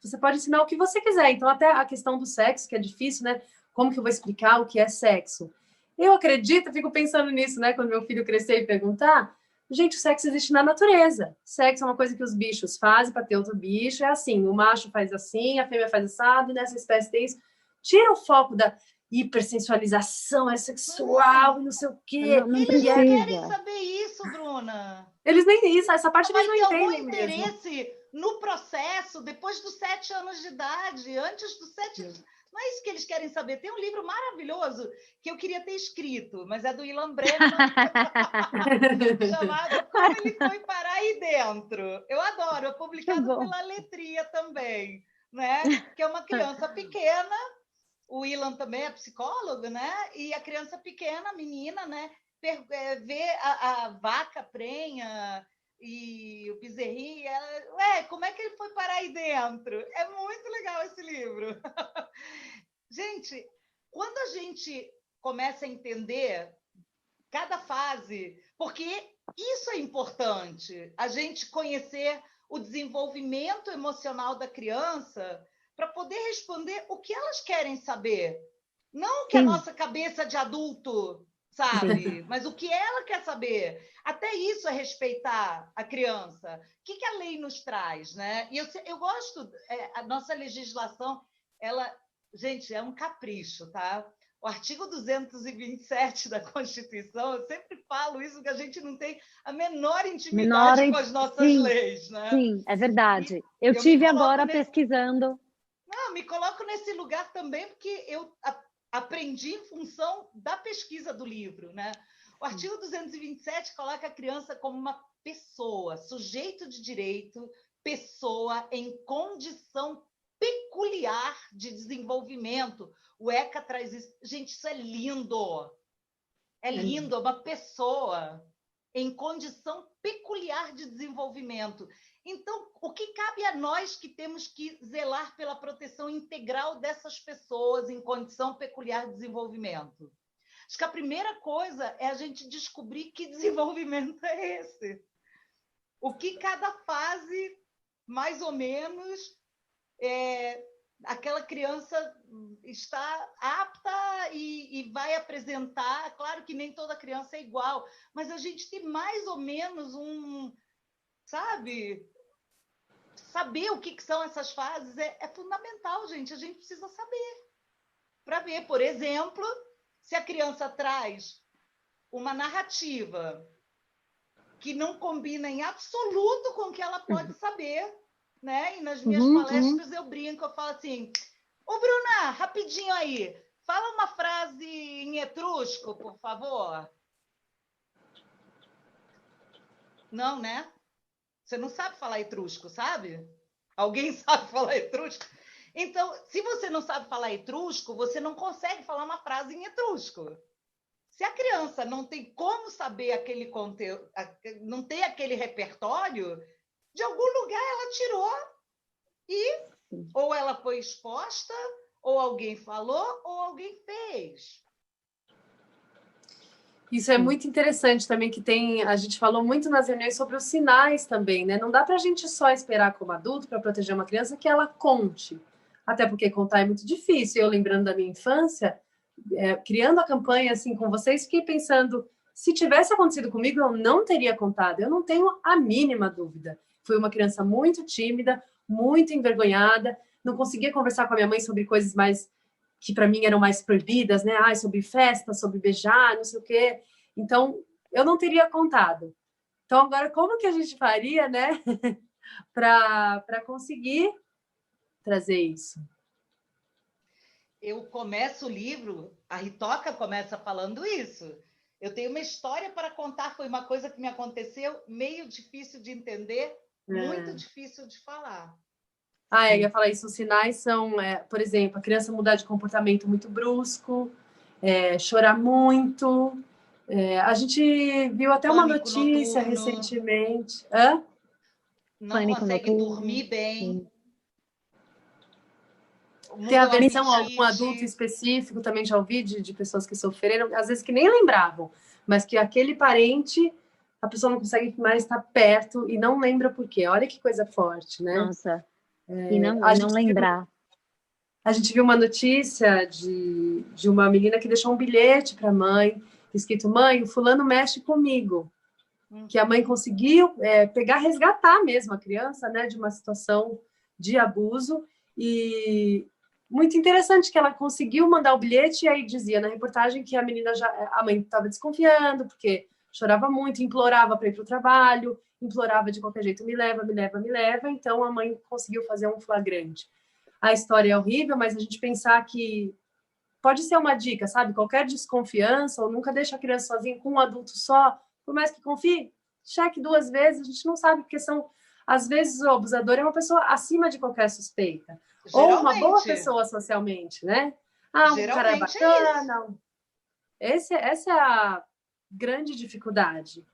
Você pode ensinar o que você quiser. Então, até a questão do sexo, que é difícil, né? Como que eu vou explicar o que é sexo? Eu acredito, fico pensando nisso, né? Quando meu filho crescer e perguntar... Gente, o sexo existe na natureza. Sexo é uma coisa que os bichos fazem para ter outro bicho. É assim, o macho faz assim, a fêmea faz assado, nessa espécie tem isso. Tira o foco da hipersensualização, é sexual, não sei o quê. Eles não querem saber isso, Bruna. Eles nem isso, essa parte eles não entendem mesmo. Vai ter algum interesse no processo depois dos 7 anos de idade, antes dos 7... Não é isso que eles querem saber. Tem um livro maravilhoso que eu queria ter escrito, mas é do Ilan Brennan, chamado Como Ele Foi Parar Aí Dentro. Eu adoro, é publicado pela Letria também, né? Que é uma criança pequena o Ilan também é psicólogo, né? E a criança pequena, a menina, né? Vê a vaca prenha e o bezerrinho, e ela, ué, como é que ele foi parar aí dentro? É muito legal esse livro. Gente, quando a gente começa a entender cada fase, porque isso é importante, a gente conhecer o desenvolvimento emocional da criança para poder responder o que elas querem saber. Não o que a nossa cabeça de adulto sabe, mas o que ela quer saber. Até isso é respeitar a criança. O que a lei nos traz, né? E eu gosto, a nossa legislação, ela, gente, é um capricho, tá? O artigo 227 da Constituição, eu sempre falo isso, que a gente não tem a menor intimidade com as nossas leis, né? Sim, é verdade. Eu tive agora pesquisando. Não, me coloco nesse lugar também, porque eu aprendi em função da pesquisa do livro, né? O artigo 227 coloca a criança como uma pessoa, sujeito de direito, pessoa em condição peculiar de desenvolvimento. O ECA traz isso. Gente, isso é lindo. É lindo, é uma pessoa em condição peculiar de desenvolvimento. Então, o que cabe a nós que temos que zelar pela proteção integral dessas pessoas em condição peculiar de desenvolvimento? Acho que a primeira coisa é a gente descobrir que desenvolvimento é esse. O que cada fase, mais ou menos, aquela criança está apta e vai apresentar. Claro que nem toda criança é igual, mas a gente tem mais ou menos saber o que são essas fases é fundamental, gente. A gente precisa saber. Para ver, por exemplo, se a criança traz uma narrativa que não combina em absoluto com o que ela pode saber, né? E nas minhas palestras eu brinco, eu falo assim, ô Bruna, rapidinho aí, fala uma frase em etrusco, por favor. Não, né? Você não sabe falar etrusco, sabe? Alguém sabe falar etrusco? Então, se você não sabe falar etrusco, você não consegue falar uma frase em etrusco. Se a criança não tem como saber aquele conteúdo, não tem aquele repertório, de algum lugar ela tirou e ou ela foi exposta, ou alguém falou, ou alguém fez. Isso é muito interessante também, a gente falou muito nas reuniões sobre os sinais também, né? Não dá para a gente só esperar como adulto para proteger uma criança que ela conte. Até porque contar é muito difícil. Eu, lembrando da minha infância, criando a campanha assim com vocês, fiquei pensando, se tivesse acontecido comigo, eu não teria contado. Eu não tenho a mínima dúvida. Fui uma criança muito tímida, muito envergonhada, não conseguia conversar com a minha mãe sobre coisas mais que para mim eram mais proibidas, né? Sobre festa, sobre beijar, não sei o quê. Então, eu não teria contado. Então, agora, como que a gente faria, né? para conseguir trazer isso? Eu começo o livro, a Ritoca começa falando isso. Eu tenho uma história para contar, foi uma coisa que me aconteceu, meio difícil de entender, muito difícil de falar. Eu ia falar isso. Os sinais são, por exemplo, a criança mudar de comportamento muito brusco, chorar muito. A gente viu até uma notícia recentemente. Não consegue dormir bem. Tem aversão a algum adulto específico, também já ouvi de pessoas que sofreram, às vezes que nem lembravam, mas que aquele parente, a pessoa não consegue mais estar perto e não lembra por quê. Olha que coisa forte, né? Nossa. E não lembrar. A gente viu uma notícia de uma menina que deixou um bilhete para a mãe, escrito: mãe, o fulano mexe comigo. Que a mãe conseguiu resgatar mesmo a criança, né, de uma situação de abuso. E muito interessante que ela conseguiu mandar o bilhete, e aí dizia na reportagem que a mãe estava desconfiando, porque chorava muito, implorava para ir para o trabalho, implorava de qualquer jeito, me leva, me leva, me leva. Então a mãe conseguiu fazer um flagrante. A história é horrível, mas a gente pensar que pode ser uma dica, sabe? Qualquer desconfiança, ou nunca deixa a criança sozinha com um adulto só, por mais que confie, cheque 2 vezes, a gente não sabe, porque às vezes o abusador é uma pessoa acima de qualquer suspeita. Geralmente. Ou uma boa pessoa socialmente, né? Ah, um cara é Geralmente é bacana, isso. não. Essa é a grande dificuldade.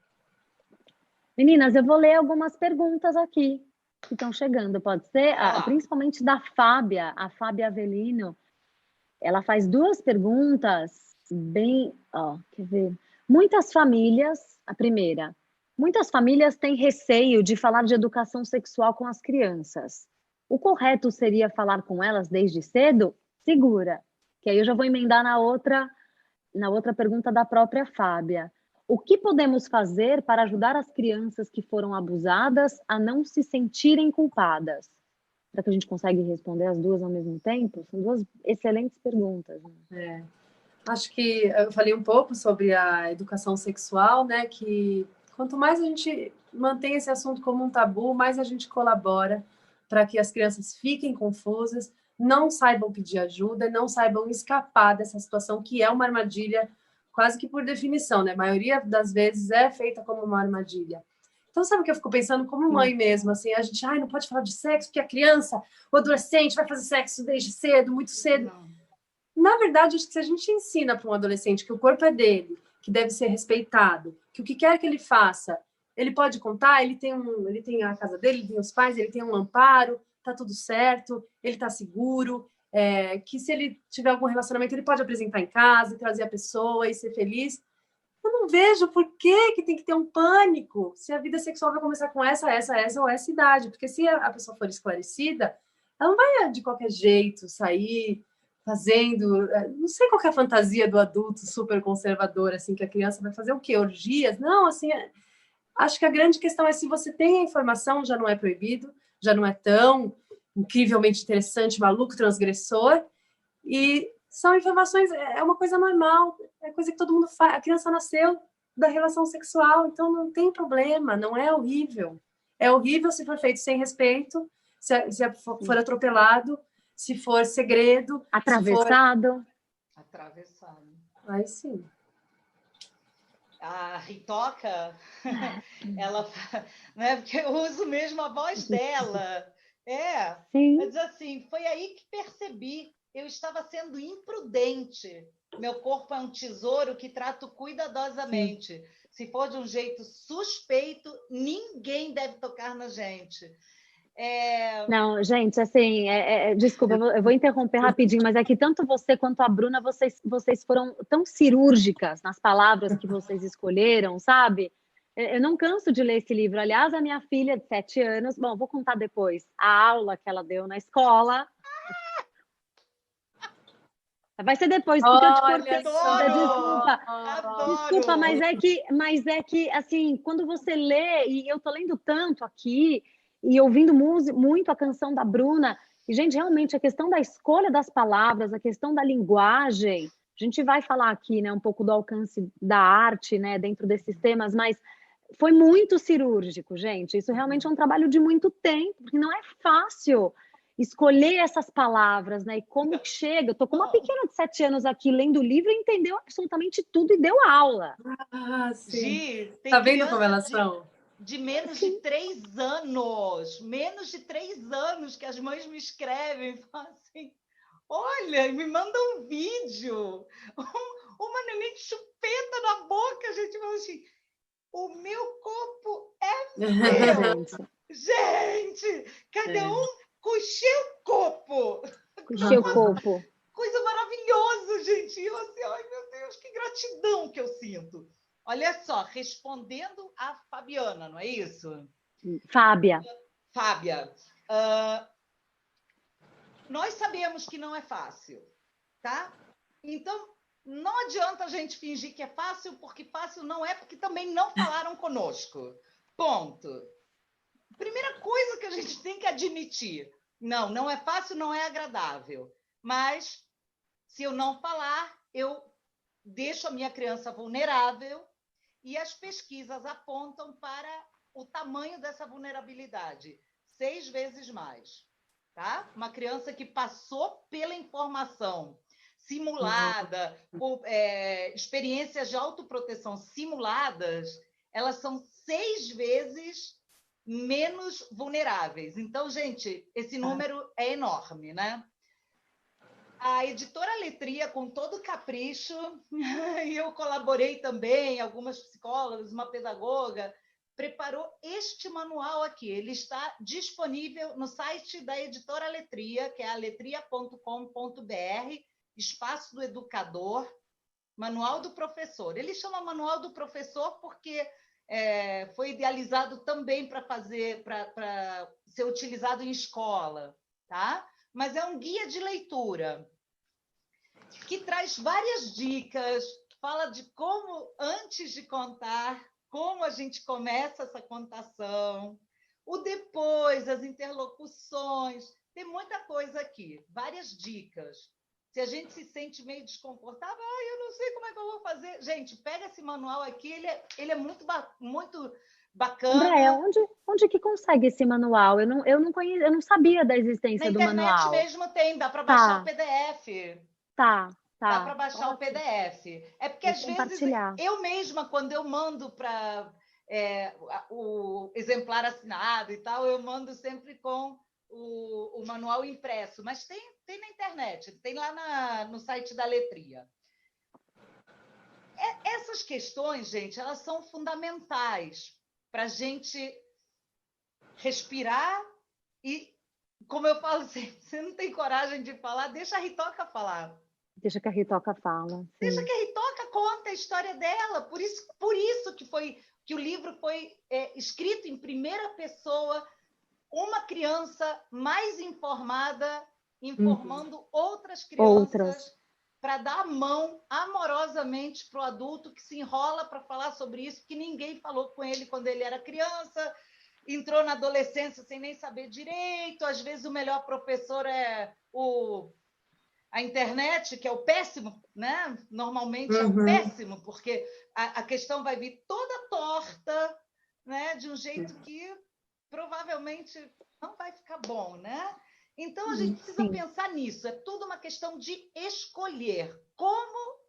Meninas, eu vou ler algumas perguntas aqui que estão chegando, pode ser? Vai lá. Principalmente da Fábia, a Fábia Avelino. Ela faz duas perguntas bem, quer ver? Muitas famílias, a primeira, muitas famílias têm receio de falar de educação sexual com as crianças. O correto seria falar com elas desde cedo? Segura, que aí eu já vou emendar na outra pergunta da própria Fábia. O que podemos fazer para ajudar as crianças que foram abusadas a não se sentirem culpadas? Será que a gente consegue responder as duas ao mesmo tempo? São duas excelentes perguntas. Né? Acho que eu falei um pouco sobre a educação sexual, né? Que quanto mais a gente mantém esse assunto como um tabu, mais a gente colabora para que as crianças fiquem confusas, não saibam pedir ajuda, não saibam escapar dessa situação que é uma armadilha quase que por definição, né? A maioria das vezes é feita como uma armadilha. Então, sabe o que eu fico pensando como mãe mesmo? Assim, a gente, não pode falar de sexo porque a criança, o adolescente vai fazer sexo desde cedo, muito cedo. Não. Na verdade, acho que se a gente ensina para um adolescente que o corpo é dele, que deve ser respeitado, que o que quer que ele faça, ele pode contar, ele tem a casa dele, ele tem os pais, ele tem um amparo, tá tudo certo, ele tá seguro, que se ele tiver algum relacionamento, ele pode apresentar em casa, trazer a pessoa e ser feliz. Eu não vejo por que tem que ter um pânico se a vida sexual vai começar com essa ou essa idade, porque se a pessoa for esclarecida, ela não vai de qualquer jeito sair fazendo, não sei qual que é a fantasia do adulto super conservador, assim, que a criança vai fazer o quê? Orgias? Não, assim, acho que a grande questão é se você tem a informação, já não é proibido, já não é tão incrivelmente interessante, maluco, transgressor, e são informações, é uma coisa normal, é coisa que todo mundo faz, a criança nasceu da relação sexual, então não tem problema, não é horrível. É horrível se for feito sem respeito, se for atropelado, se for segredo, Atravessado. Atravessado. Aí sim. A Ritoca, ela, né, porque eu uso mesmo a voz dela. Sim. Mas assim, foi aí que percebi, eu estava sendo imprudente. Meu corpo é um tesouro que trato cuidadosamente. Sim. Se for de um jeito suspeito, ninguém deve tocar na gente. Não, gente, assim, desculpa, eu vou interromper rapidinho, mas é que tanto você quanto a Bruna, vocês foram tão cirúrgicas nas palavras que vocês escolheram, sabe? Eu não canso de ler esse livro. Aliás, a minha filha de 7 anos, bom, vou contar depois, a aula que ela deu na escola. Vai ser depois, porque eu te cortei. Desculpa. Adoro. Desculpa, mas é que, assim, quando você lê, e eu tô lendo tanto aqui, e ouvindo muito a canção da Bruna, e, gente, realmente, a questão da escolha das palavras, a questão da linguagem, a gente vai falar aqui, né, um pouco do alcance da arte, né, dentro desses temas, mas foi muito cirúrgico, gente. Isso realmente é um trabalho de muito tempo, porque não é fácil escolher essas palavras, né? E como que chega. Eu tô com uma pequena de 7 anos aqui lendo o livro e entendeu absolutamente tudo e deu aula. Sim. Gi, tem tá vendo como elas são? De menos de 3 anos, menos de 3 anos que as mães me escrevem, falam assim, olha, me mandam um vídeo, uma neném de chupeta na boca, a gente fala assim, o meu corpo é meu. Gente, cada um com o seu corpo. Com o seu corpo. Coisa maravilhosa, gente. E eu assim, ai meu Deus, que gratidão que eu sinto. Olha só, respondendo a Fabiana, não é isso? Fábia. Nós sabemos que não é fácil, tá? Então, não adianta a gente fingir que é fácil, porque fácil não é, porque também não falaram conosco. Ponto. Primeira coisa que a gente tem que admitir. Não é fácil, não é agradável. Mas, se eu não falar, eu deixo a minha criança vulnerável e as pesquisas apontam para o tamanho dessa vulnerabilidade. 6 vezes mais. Tá? Uma criança que passou pela informação simulada, por experiências de autoproteção simuladas, elas são 6 vezes menos vulneráveis. Então, gente, esse número é enorme, né? A editora Letria, com todo capricho, e eu colaborei também, algumas psicólogas, uma pedagoga, preparou este manual aqui. Ele está disponível no site da editora Letria, que é aletria.com.br, Espaço do Educador, Manual do Professor. Ele chama Manual do Professor porque foi idealizado também para ser utilizado em escola, tá? Mas é um guia de leitura que traz várias dicas, fala de como, antes de contar, como a gente começa essa contação, o depois, as interlocuções, tem muita coisa aqui, várias dicas. Se a gente se sente meio desconfortável, eu não sei como é que eu vou fazer. Gente, pega esse manual aqui, ele é muito bacana. Andréa, onde que consegue esse manual? Eu não conheço, eu não sabia da existência do internet manual. mesmo tem, dá para baixar o PDF. Tá. Dá para baixar o PDF. É porque, às vezes, eu mesma, quando eu mando para o exemplar assinado e tal, eu mando sempre com o manual impresso. Mas tem na internet, tem lá no site da Letria. Essas questões, gente, elas são fundamentais para a gente respirar e, como eu falo sempre, você não tem coragem de falar, deixa a Ritoca falar. Deixa que a Ritoca fala. Sim. Deixa que a Ritoca conta a história dela. Por isso que o livro foi escrito em primeira pessoa, uma criança mais informada, informando outras crianças, para dar a mão amorosamente para o adulto que se enrola para falar sobre isso, que ninguém falou com ele quando ele era criança, entrou na adolescência sem nem saber direito. Às vezes o melhor professor é a internet, que é o péssimo, né? Normalmente é o péssimo, porque a questão vai vir toda torta, né? De um jeito que provavelmente não vai ficar bom, né? Então a gente precisa pensar nisso. É tudo uma questão de escolher como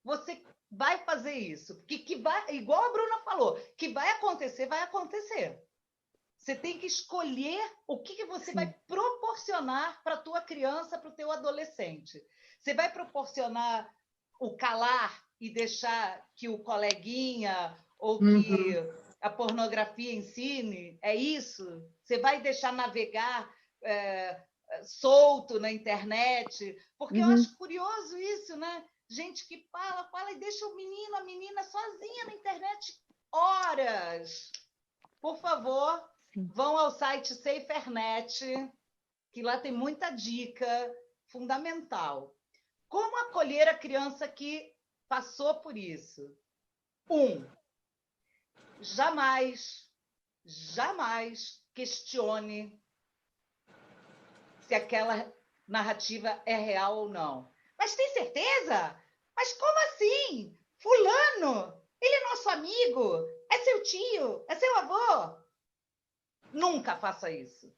você vai fazer isso. Porque igual a Bruna falou, que vai acontecer, vai acontecer. Você tem que escolher o que você vai proporcionar para a tua criança, para o teu adolescente. Você vai proporcionar o calar e deixar que o coleguinha ou que a pornografia ensine? É isso? Você vai deixar navegar solto na internet? Porque eu acho curioso isso, né? Gente que fala e deixa o menino, a menina sozinha na internet horas. Por favor, vão ao site SaferNet, que lá tem muita dica fundamental. Como acolher a criança que passou por isso? Jamais questione se aquela narrativa é real ou não. Mas tem certeza? Mas como assim? Fulano, ele é nosso amigo, é seu tio, é seu avô. Nunca faça isso.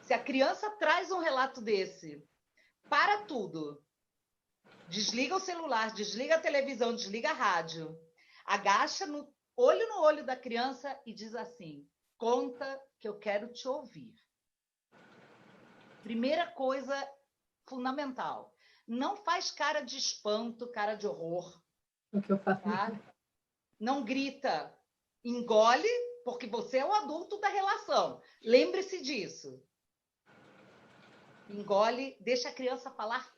Se a criança traz um relato desse, para tudo. Desliga o celular, desliga a televisão, desliga a rádio. Agacha no olho da criança e diz assim: conta que eu quero te ouvir. Primeira coisa fundamental. Não faz cara de espanto, cara de horror. O que eu faço? Tá? Não grita. Engole, porque você é o adulto da relação. Lembre-se disso. Engole, deixa a criança falar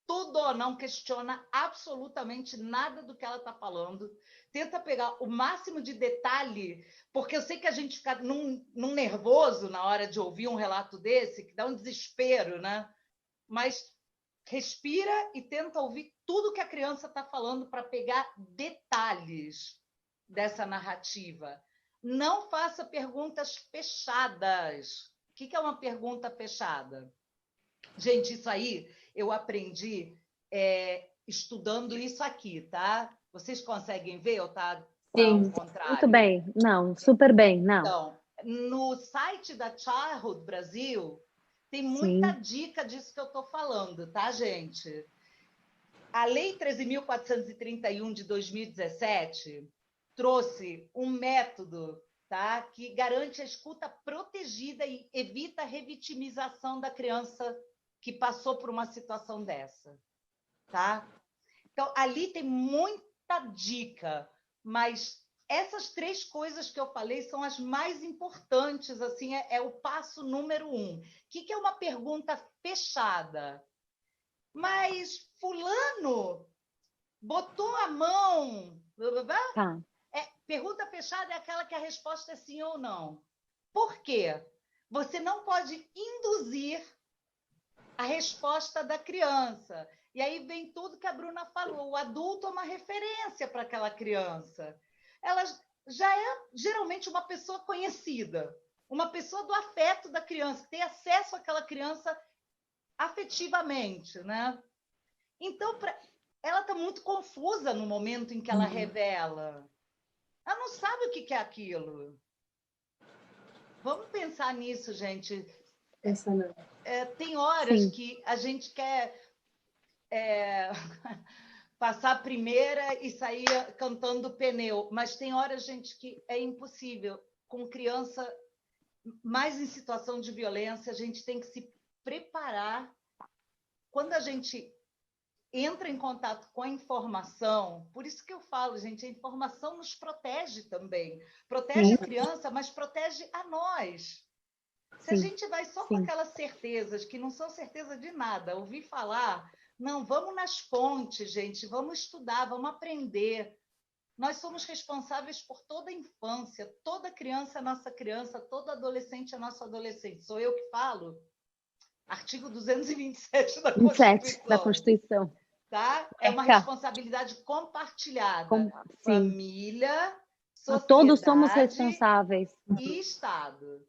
tudo, não questiona absolutamente nada do que ela está falando. Tenta pegar o máximo de detalhe, porque eu sei que a gente fica num nervoso na hora de ouvir um relato desse, que dá um desespero, né? Mas respira e tenta ouvir tudo que a criança está falando para pegar detalhes dessa narrativa. Não faça perguntas fechadas. O que é uma pergunta fechada? Gente, isso aí eu aprendi estudando isso aqui, tá? Vocês conseguem ver ou tá ao contrário? Muito bem. Não, super bem, não. Então, no site da Childhood Brasil, tem muita dica disso que eu estou falando, tá, gente? A Lei 13.431 de 2017 trouxe um método, tá, que garante a escuta protegida e evita a revitimização da criança que passou por uma situação dessa, tá? Então, ali tem muita dica, mas essas 3 coisas que eu falei são as mais importantes, assim, é o passo número 1. O que é uma pergunta fechada? Mas fulano botou a mão... Tá. Pergunta fechada é aquela que a resposta é sim ou não. Por quê? Você não pode induzir a resposta da criança. E aí vem tudo que a Bruna falou. O adulto é uma referência para aquela criança. Ela já é geralmente uma pessoa conhecida, uma pessoa do afeto da criança, que tem acesso àquela criança afetivamente, né? Então, ela está muito confusa no momento em que ela revela. Ela não sabe o que é aquilo. Vamos pensar nisso, gente. Tem horas Sim. que a gente quer passar a primeira e sair cantando pneu, mas tem horas, gente, que é impossível. Com criança mais em situação de violência, a gente tem que se preparar. Quando a gente entra em contato com a informação, por isso que eu falo, gente, a informação nos protege também. Protege a criança, mas protege a nós. Se a gente vai só com aquelas certezas, que não são certeza de nada, ouvir falar, não, vamos nas fontes, gente, vamos estudar, vamos aprender. Nós somos responsáveis por toda a infância, toda criança é nossa criança, todo adolescente é nosso adolescente. Sou eu que falo? Artigo 227 da Constituição. Da Constituição. Tá? É uma responsabilidade compartilhada. Família, sociedade, todos somos responsáveis. E Estado.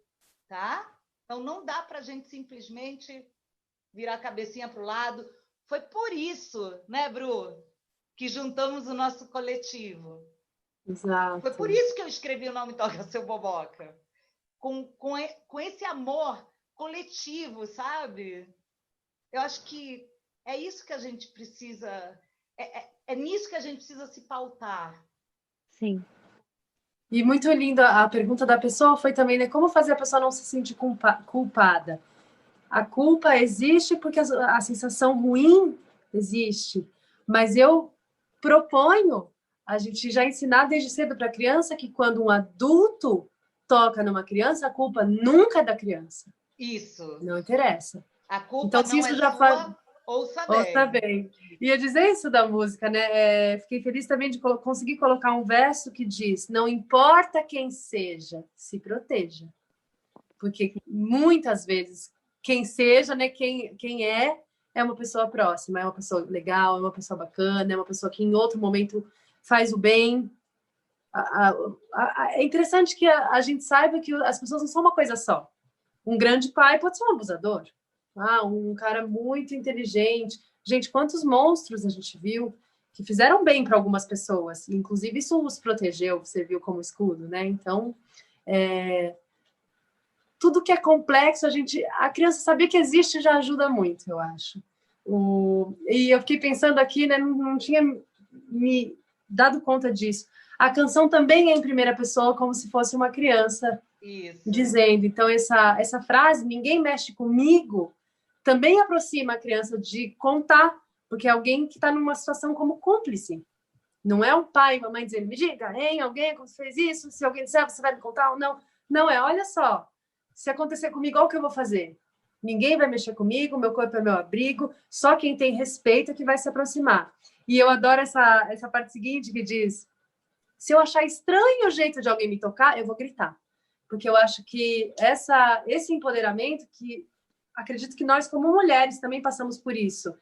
Tá? Então, não dá para a gente simplesmente virar a cabecinha para o lado. Foi por isso, né, Bru, que juntamos o nosso coletivo. Exato. Foi por isso que eu escrevi o Não Me Toca Seu Boboca. Com esse amor coletivo, sabe? Eu acho que é isso que a gente precisa... É nisso que a gente precisa se pautar. Sim. E muito lindo, a pergunta da pessoa foi também, né, como fazer a pessoa não se sentir culpada? A culpa existe porque a sensação ruim existe, mas eu proponho a gente já ensinar desde cedo para a criança que quando um adulto toca numa criança, a culpa nunca é da criança. Isso. Não interessa. A culpa então, não se isso é já sua, ouça bem. Ia dizer isso da música, né? Fiquei feliz também de conseguir colocar um verso que diz: não importa quem seja, se proteja. Porque muitas vezes quem seja, né, quem é uma pessoa próxima, é uma pessoa legal, é uma pessoa bacana, é uma pessoa que em outro momento faz o bem. É interessante que a gente saiba que as pessoas não são uma coisa só. Um grande pai pode ser um abusador. Um cara muito inteligente. Gente, quantos monstros a gente viu que fizeram bem para algumas pessoas. Inclusive, isso os protegeu, serviu como escudo, né? Então, tudo que é complexo, a criança saber que existe já ajuda muito, eu acho. E eu fiquei pensando aqui, né? Não tinha me dado conta disso. A canção também é em primeira pessoa, como se fosse uma criança dizendo. Então, essa frase, ninguém mexe comigo, também aproxima a criança de contar, porque é alguém que está numa situação como cúmplice. Não é um pai e uma mãe dizendo, me diga, hein, alguém fez isso? Se alguém disser, você vai me contar ou não? Não, olha só, se acontecer comigo, olha o que eu vou fazer. Ninguém vai mexer comigo, meu corpo é meu abrigo, só quem tem respeito é que vai se aproximar. E eu adoro essa parte seguinte que diz, se eu achar estranho o jeito de alguém me tocar, eu vou gritar. Porque eu acho que esse empoderamento, que acredito que nós, como mulheres, também passamos por isso.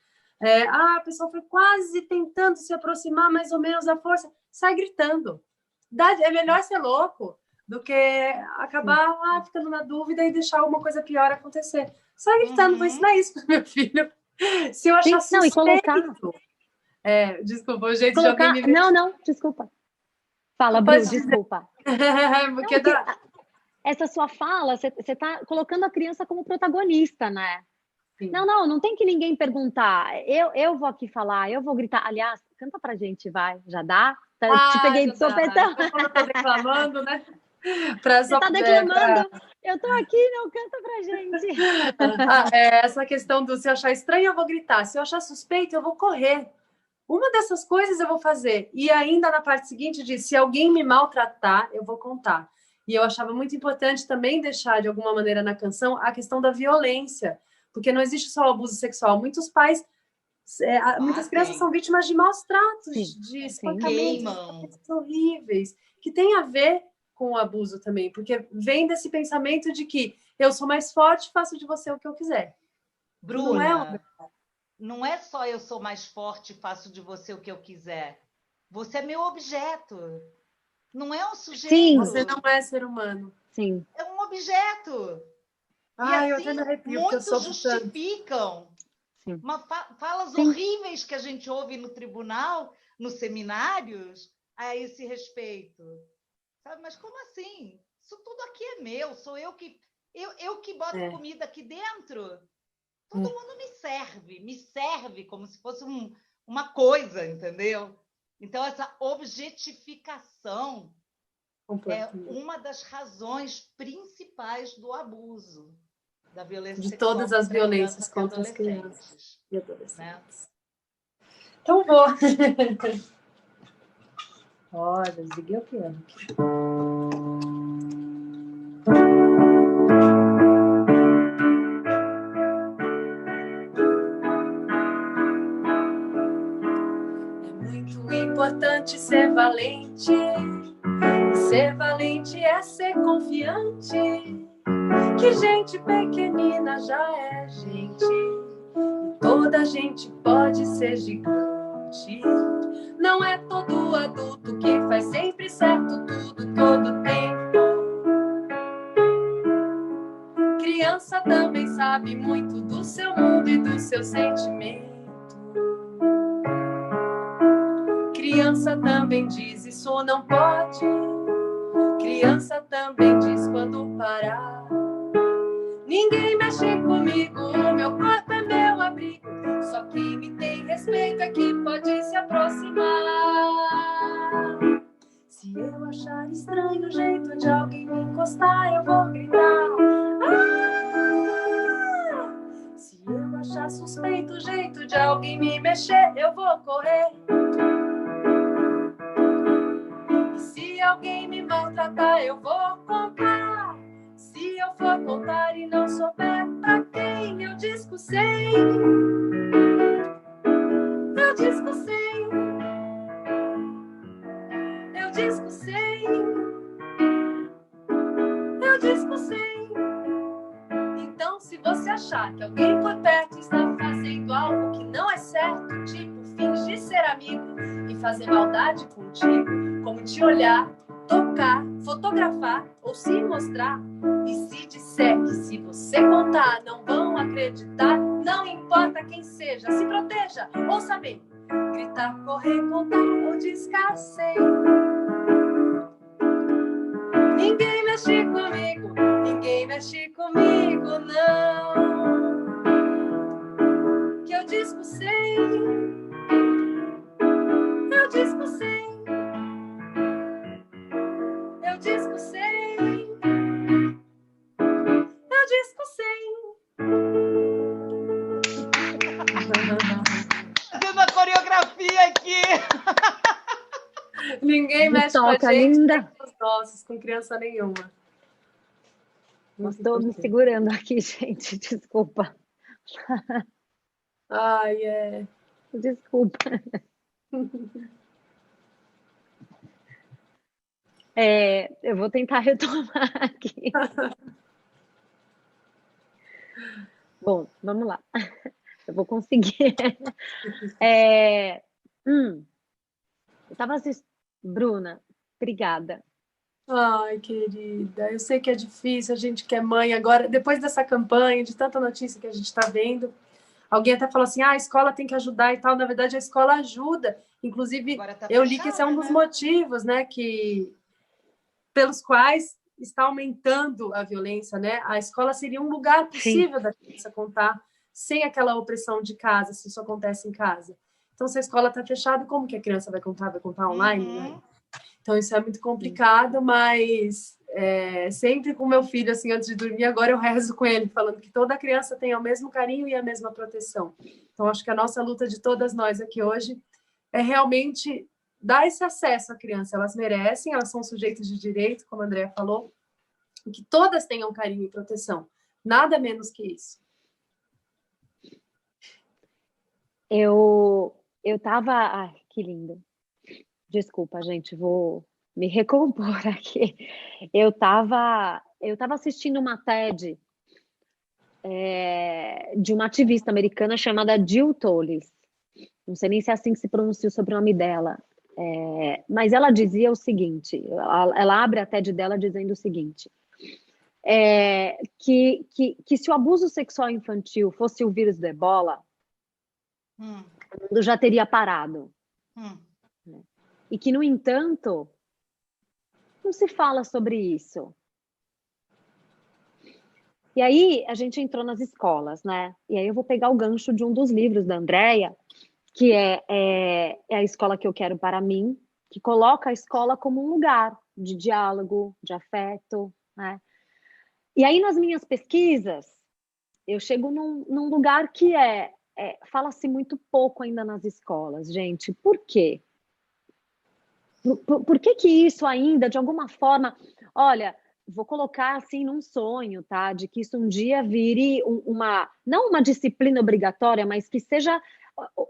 A pessoa foi quase tentando se aproximar, mais ou menos à força, sai gritando. É melhor ser louco do que acabar ficando na dúvida e deixar alguma coisa pior acontecer. Sai gritando, vou ensinar isso para meu filho. Se eu achar suspeito... Não, e colocar... desculpa, o jeito colocar... de alguém me... Não, desculpa. Fala, Bru, desculpa. Porque essa sua fala, você está colocando a criança como protagonista, né? Sim. Não tem que ninguém perguntar. Eu vou aqui falar, eu vou gritar. Aliás, canta pra gente, vai. Já dá? Te peguei de sopetão. Quando eu tô reclamando, né? Você está declamando, eu estou aqui, não canta pra gente. Essa questão do se eu achar estranho, eu vou gritar. Se eu achar suspeito, eu vou correr. Uma dessas coisas eu vou fazer. E ainda na parte seguinte diz, se alguém me maltratar, eu vou contar. E eu achava muito importante também deixar, de alguma maneira, na canção, a questão da violência. Porque não existe só o abuso sexual. Muitos pais, muitas crianças são vítimas de maus tratos, de espancamentos horríveis, que tem a ver com o abuso também. Porque vem desse pensamento de que eu sou mais forte, faço de você o que eu quiser. Bruna, não é só eu sou mais forte e faço de você o que eu quiser. Você é meu objeto. Não é um sujeito. Sim. Você não é ser humano. Sim. É um objeto. Ai, e assim, eu até me arrepio, muitos justificam falas horríveis que a gente ouve no tribunal, nos seminários, a esse respeito. Sabe? Mas como assim? Isso tudo aqui é meu. Sou eu que boto comida aqui dentro. Todo mundo me serve como se fosse uma coisa, entendeu? Então, essa objetificação é uma das razões principais do abuso, da violência sexual. De todas as violências contra as crianças e adolescentes. Né? Então, vou. Olha, desliguei o piano aqui. Importante ser valente, e ser valente é ser confiante, que gente pequenina já é gente, e toda gente pode ser gigante. Não é todo adulto que faz sempre certo tudo, todo tempo. Criança também sabe muito do seu mundo e do seu sentimento. Criança também diz isso não pode. Criança também diz quando parar. Ninguém mexe comigo, o meu corpo é meu abrigo. Só quem me tem respeito é que pode se aproximar. Se eu achar estranho o jeito de alguém me encostar, eu vou gritar. Ah! Se eu achar suspeito o jeito de alguém me mexer, eu vou correr. Se alguém me maltratar, eu vou contar. Se eu for contar e não souber pra quem, eu discussei. Eu discussei. Eu discussei. Eu discussei. Então, se você achar que alguém por perto está fazendo algo que não é certo, tipo fingir ser amigo e fazer maldade contigo, como te olhar, tocar, fotografar ou se mostrar, e se disser que se você contar não vão acreditar, não importa quem seja, se proteja, ouça bem, gritar, correr, contar ou descansei. Ninguém mexe comigo, ninguém mexe comigo, não. Que eu discussei, eu discussei. Eu discussei. Eu discussei. Fazendo a coreografia aqui. Ninguém mexe com a gente, linda. Com os nossos, com criança nenhuma. Estou me segurando aqui, gente. Desculpa. Ai, é. Desculpa. Eu vou tentar retomar aqui. Bom, vamos lá. Eu vou conseguir. Eu estava assistindo. Bruna, obrigada. Ai, querida, eu sei que é difícil, a gente que é mãe agora, depois dessa campanha, de tanta notícia que a gente está vendo, alguém até falou assim, a escola tem que ajudar e tal, na verdade a escola ajuda, inclusive eu li que esse é um dos motivos, né, pelos quais está aumentando a violência, né, a escola seria um lugar possível da criança contar, sem aquela opressão de casa, se isso acontece em casa. Então, se a escola está fechada, como que a criança vai contar? Vai contar online, né? Então, isso é muito complicado, mas sempre com meu filho, assim, antes de dormir, agora eu rezo com ele, falando que toda criança tem o mesmo carinho e a mesma proteção. Então, acho que a nossa luta de todas nós aqui hoje é realmente dar esse acesso à criança. Elas merecem, elas são sujeitos de direito, como a Andrea falou, e que todas tenham carinho e proteção. Nada menos que isso. Eu tava... Ai, que lindo. Desculpa, gente, vou me recompor aqui. Eu tava assistindo uma TED de uma ativista americana chamada Jill Tolles. Não sei nem se é assim que se pronuncia o sobrenome dela. Mas ela dizia o seguinte, ela abre a TED dela dizendo o seguinte, que se o abuso sexual infantil fosse o vírus do Ebola, o mundo já teria parado. E que, no entanto, não se fala sobre isso. E aí, a gente entrou nas escolas, né? E aí eu vou pegar o gancho de um dos livros da Andrea, que é a escola que eu quero para mim, que coloca a escola como um lugar de diálogo, de afeto, né? E aí, nas minhas pesquisas, eu chego num lugar que fala-se muito pouco ainda nas escolas, gente. Por quê? Por que isso ainda, de alguma forma... Olha, vou colocar assim num sonho, tá? De que isso um dia vire não uma disciplina obrigatória, mas que seja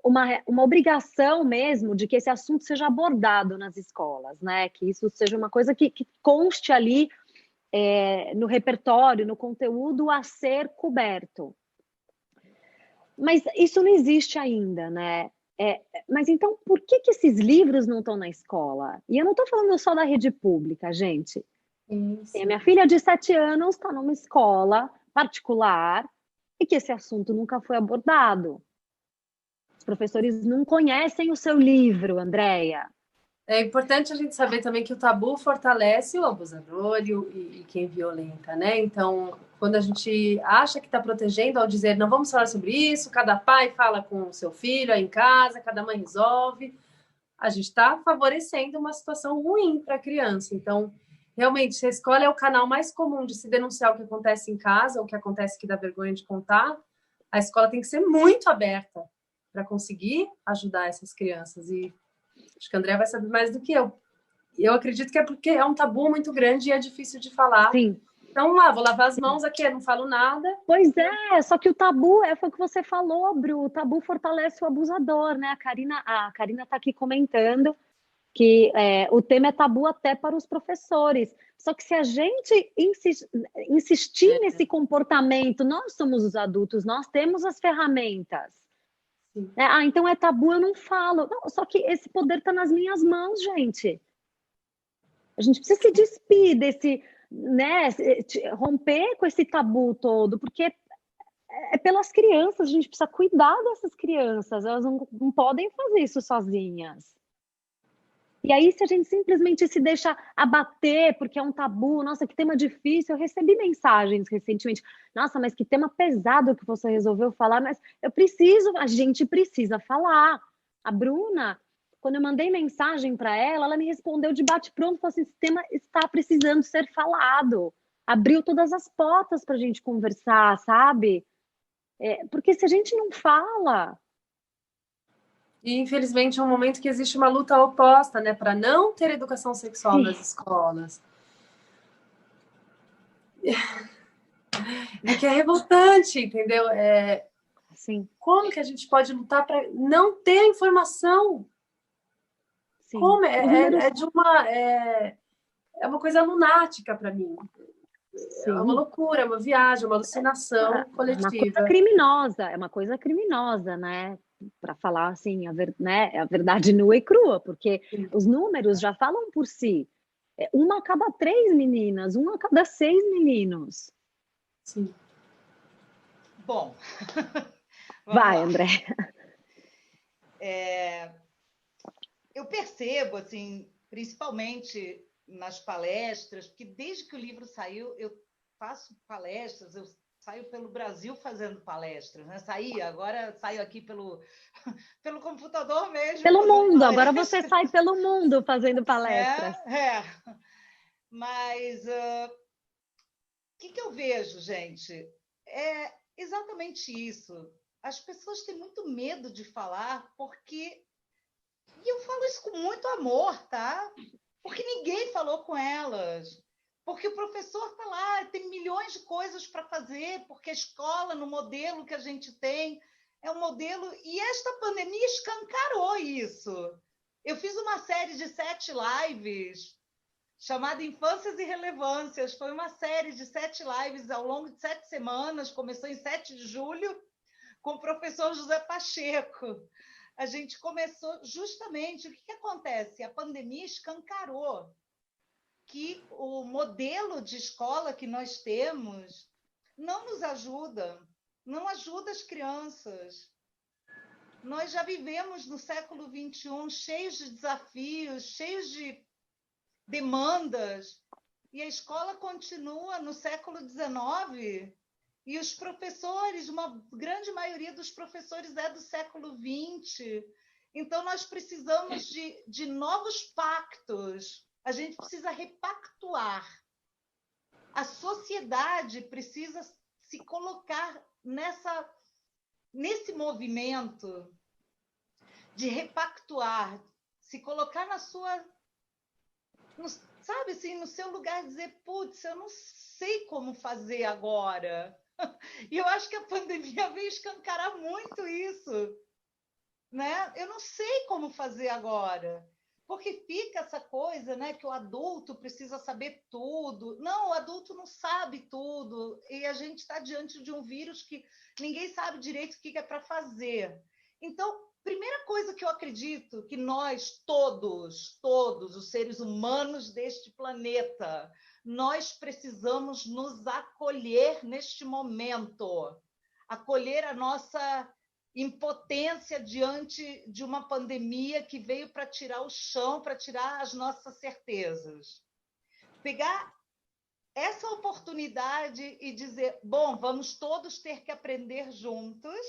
uma obrigação mesmo de que esse assunto seja abordado nas escolas, né? Que isso seja uma coisa que conste ali no repertório, no conteúdo a ser coberto. Mas isso não existe ainda, né? Mas então, por que esses livros não estão na escola? E eu não estou falando só da rede pública, gente. A minha filha de 7 anos está numa escola particular e que esse assunto nunca foi abordado. Os professores não conhecem o seu livro, Andrea. É importante a gente saber também que o tabu fortalece o abusador e quem violenta, né? Então, quando a gente acha que está protegendo ao dizer não vamos falar sobre isso, cada pai fala com o seu filho aí em casa, cada mãe resolve, a gente está favorecendo uma situação ruim para a criança. Então, realmente, se a escola é o canal mais comum de se denunciar o que acontece em casa, o que acontece que dá vergonha de contar, a escola tem que ser muito aberta para conseguir ajudar essas crianças. E acho que a Andrea vai saber mais do que eu. Eu acredito que é porque é um tabu muito grande e é difícil de falar. Sim. Então, vou lavar as mãos aqui, eu não falo nada. Pois só que o tabu foi o que você falou, Bru. O tabu fortalece o abusador, né? A Karina está aqui comentando que o tema é tabu até para os professores. Só que se a gente insistir nesse comportamento, nós somos os adultos, nós temos as ferramentas. Então é tabu, eu não falo. Não, só que esse poder está nas minhas mãos, gente. A gente precisa se despir desse, né, romper com esse tabu todo, porque é pelas crianças, a gente precisa cuidar dessas crianças, elas não podem fazer isso sozinhas. E aí, se a gente simplesmente se deixa abater porque é um tabu, nossa, que tema difícil, eu recebi mensagens recentemente, nossa, mas que tema pesado que você resolveu falar, mas a gente precisa falar. A Bruna, quando eu mandei mensagem para ela me respondeu de bate-pronto, falou assim, esse tema está precisando ser falado. Abriu todas as portas para a gente conversar, sabe? Porque se a gente não fala... E, infelizmente, é um momento que existe uma luta oposta, né? Para não ter educação sexual nas escolas. É que é revoltante, entendeu? Sim. Como que a gente pode lutar para não ter informação? Sim. Como? É uma coisa lunática para mim. Sim. É uma loucura, é uma viagem, uma alucinação coletiva. É uma coisa criminosa, né? Para falar assim, a verdade nua e crua, porque os números já falam por si. Uma a cada 3 meninas, uma a cada 6 meninos. Sim. Bom, vai, André. Eu percebo, assim, principalmente nas palestras, porque desde que o livro saiu, eu faço palestras, eu saio pelo Brasil fazendo palestras, né? Agora saio aqui pelo computador mesmo. Pelo mundo, agora você sai pelo mundo fazendo palestras. Mas que eu vejo, gente? É exatamente isso. As pessoas têm muito medo de falar, porque. E eu falo isso com muito amor, tá? Porque ninguém falou com elas. Porque o professor está lá, tem milhões de coisas para fazer, porque a escola, no modelo que a gente tem, é um modelo. E esta pandemia escancarou isso. Eu fiz uma série de 7 lives chamada Infâncias e Relevâncias. Foi uma série de 7 lives ao longo de 7 semanas, começou em 7 de julho, com o professor José Pacheco. A gente começou justamente... O que acontece? A pandemia escancarou que o modelo de escola que nós temos não nos ajuda, não ajuda as crianças. Nós já vivemos no século XXI cheios de desafios, cheios de demandas, e a escola continua no século XIX, e os professores, uma grande maioria dos professores é do século XX. Então, nós precisamos de novos pactos, a gente precisa repactuar. A sociedade precisa se colocar nesse movimento de repactuar, se colocar sabe assim, no seu lugar, dizer, putz, eu não sei como fazer agora. E eu acho que a pandemia veio escancarar muito isso, né? Eu não sei como fazer agora. Porque fica essa coisa, né, que o adulto precisa saber tudo. Não, o adulto não sabe tudo. E a gente está diante de um vírus que ninguém sabe direito o que é para fazer. Então, primeira coisa que eu acredito que nós, todos os seres humanos deste planeta, nós precisamos nos acolher neste momento. Acolher a nossa impotência diante de uma pandemia que veio para tirar o chão, para tirar as nossas certezas. Pegar essa oportunidade e dizer, bom, vamos todos ter que aprender juntos,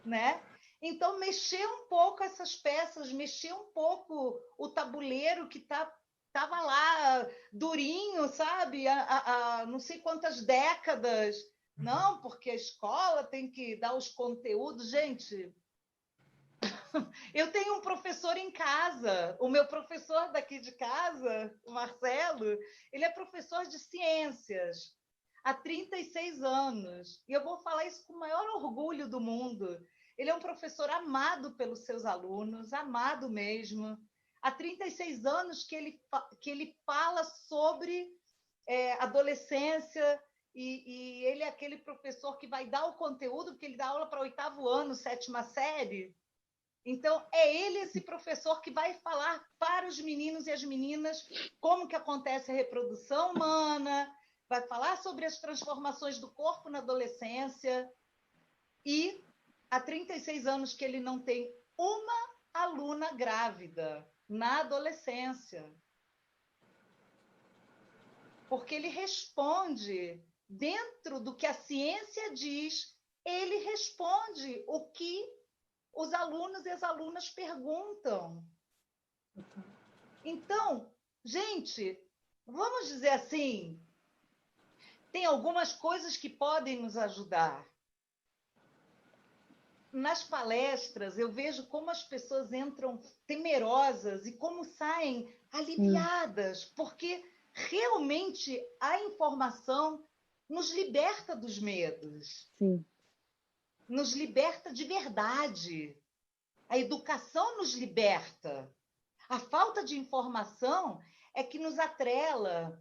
né? Então, mexer um pouco essas peças, mexer um pouco o tabuleiro que estava lá durinho, sabe? Há não sei quantas décadas. Não, porque a escola tem que dar os conteúdos. Gente, eu tenho um professor em casa. O meu professor daqui de casa, o Marcelo, ele é professor de ciências há 36 anos. E eu vou falar isso com o maior orgulho do mundo. Ele é um professor amado pelos seus alunos, amado mesmo. Há 36 anos que ele fala sobre adolescência, e ele é aquele professor que vai dar o conteúdo, porque ele dá aula para 8º ano, 7ª série. Então, é ele esse professor que vai falar para os meninos e as meninas como que acontece a reprodução humana, vai falar sobre as transformações do corpo na adolescência, e há 36 anos que ele não tem uma aluna grávida na adolescência. Porque ele responde dentro do que a ciência diz, ele responde o que os alunos e as alunas perguntam. Então, gente, vamos dizer assim, tem algumas coisas que podem nos ajudar. Nas palestras, eu vejo como as pessoas entram temerosas e como saem aliviadas, porque realmente a informação nos liberta dos medos. Sim. Nos liberta de verdade. A educação nos liberta. A falta de informação é que nos atrela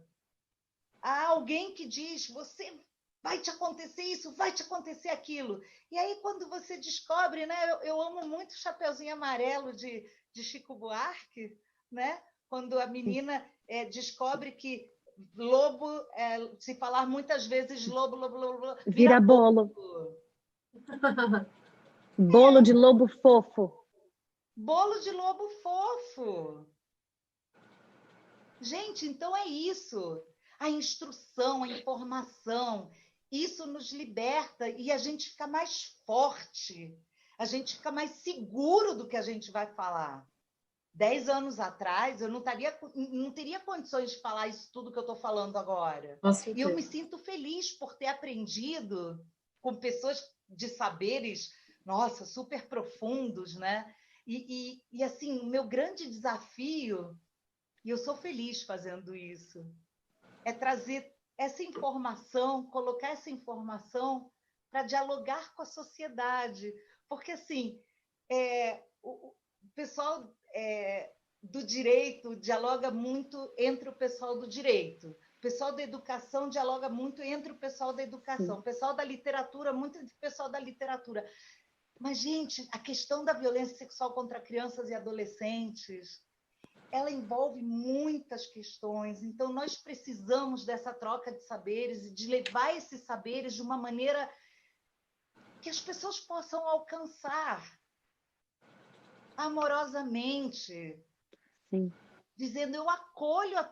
a alguém que diz, você vai te acontecer isso, vai te acontecer aquilo. E aí, quando você descobre, né? Eu amo muito o Chapeuzinho Amarelo de Chico Buarque, né? Quando a menina descobre que lobo, se falar muitas vezes lobo, vira bolo. Bolo de lobo fofo. Bolo de lobo fofo. Gente, então é isso. A instrução, a informação, isso nos liberta e a gente fica mais forte, a gente fica mais seguro do que a gente vai falar. 10 anos atrás, eu não teria condições de falar isso tudo que eu estou falando agora. E eu me sinto feliz por ter aprendido com pessoas de saberes, nossa, super profundos, né? E assim, o meu grande desafio, e eu sou feliz fazendo isso, é trazer essa informação, colocar essa informação para dialogar com a sociedade. Porque, assim, o pessoal do direito dialoga muito entre o pessoal do direito. O pessoal da educação dialoga muito entre o pessoal da educação. O pessoal da literatura, muito entre o pessoal da literatura. Mas, gente, a questão da violência sexual contra crianças e adolescentes, ela envolve muitas questões. Então, nós precisamos dessa troca de saberes e de levar esses saberes de uma maneira que as pessoas possam alcançar amorosamente. Sim. Dizendo, eu acolho a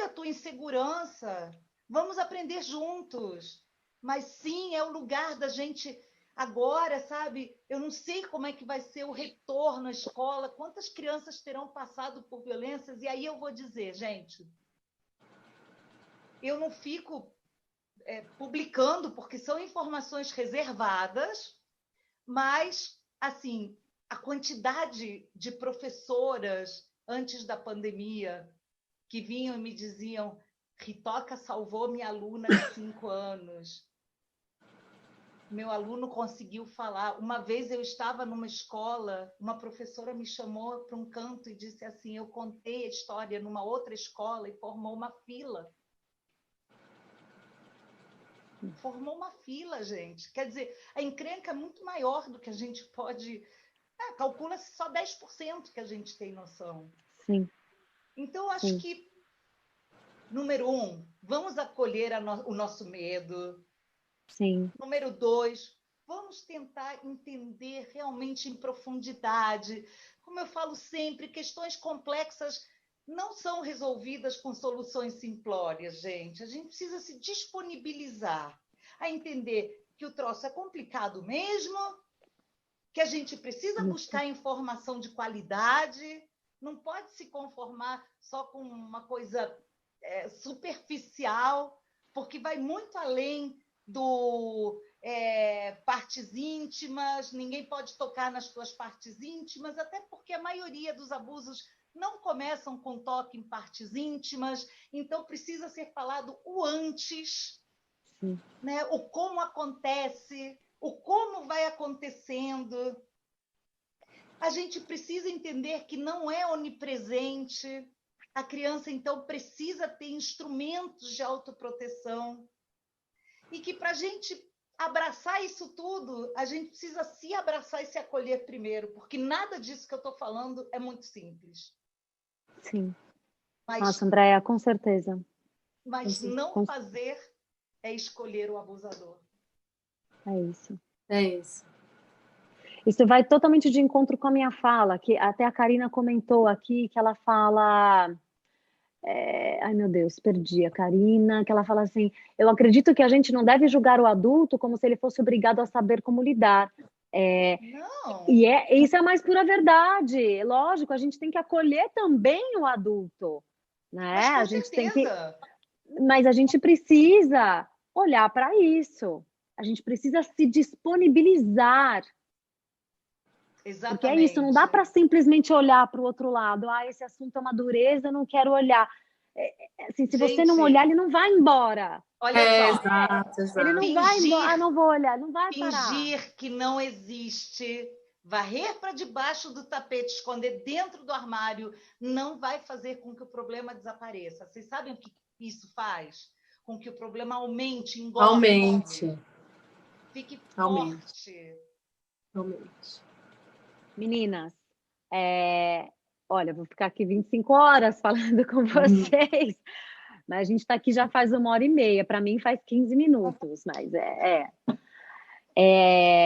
tua insegurança, vamos aprender juntos. Mas sim, é o lugar da gente agora, sabe? Eu não sei como é que vai ser o retorno à escola, quantas crianças terão passado por violências, e aí eu vou dizer, gente, eu não fico publicando, porque são informações reservadas, mas, assim, a quantidade de professoras antes da pandemia que vinham e me diziam: Ritoca salvou minha aluna de 5 anos. Meu aluno conseguiu falar. Uma vez eu estava numa escola, uma professora me chamou para um canto e disse assim: eu contei a história numa outra escola e formou uma fila. Formou uma fila, gente. Quer dizer, a encrenca é muito maior do que a gente pode... calcula-se só 10% que a gente tem noção. Sim. Então, acho que, número 1, vamos acolher o nosso medo. Sim. Número 2, vamos tentar entender realmente em profundidade. Como eu falo sempre, questões complexas não são resolvidas com soluções simplórias, gente. A gente precisa se disponibilizar a entender que o troço é complicado mesmo, que a gente precisa buscar informação de qualidade, não pode se conformar só com uma coisa superficial, porque vai muito além do partes íntimas, ninguém pode tocar nas suas partes íntimas, até porque a maioria dos abusos não começam com toque em partes íntimas, então precisa ser falado o antes, né? O como acontece, o como vai acontecendo. A gente precisa entender que não é onipresente. A criança, então, precisa ter instrumentos de autoproteção. E que, para a gente abraçar isso tudo, a gente precisa se abraçar e se acolher primeiro, porque nada disso que eu estou falando é muito simples. Sim. Nossa, Andréia, com certeza. Mas não fazer é escolher o abusador. É isso. É isso. Isso vai totalmente de encontro com a minha fala, que até a Karina comentou aqui, que ela fala... Ai, meu Deus, perdi a Karina, que ela fala assim: eu acredito que a gente não deve julgar o adulto como se ele fosse obrigado a saber como lidar. Não. E isso é a mais pura verdade. Lógico, a gente tem que acolher também o adulto, né? Mas com a gente certeza. Mas a gente precisa olhar para isso. A gente precisa se disponibilizar. Exatamente. Porque é isso, não dá para simplesmente olhar para o outro lado. Esse assunto é uma dureza, eu não quero olhar. Assim, se você não olhar, ele não vai embora. Olha só. Exato. Ele não vai embora. Não vou olhar, não vai parar. Fingir que não existe, varrer para debaixo do tapete, esconder dentro do armário, não vai fazer com que o problema desapareça. Vocês sabem o que isso faz? Com que o problema aumente, engorde. Aumente. Fique forte. Aumente. Meninas, olha, vou ficar aqui 25 horas falando com vocês, mas a gente está aqui já faz 1h30, para mim faz 15 minutos, mas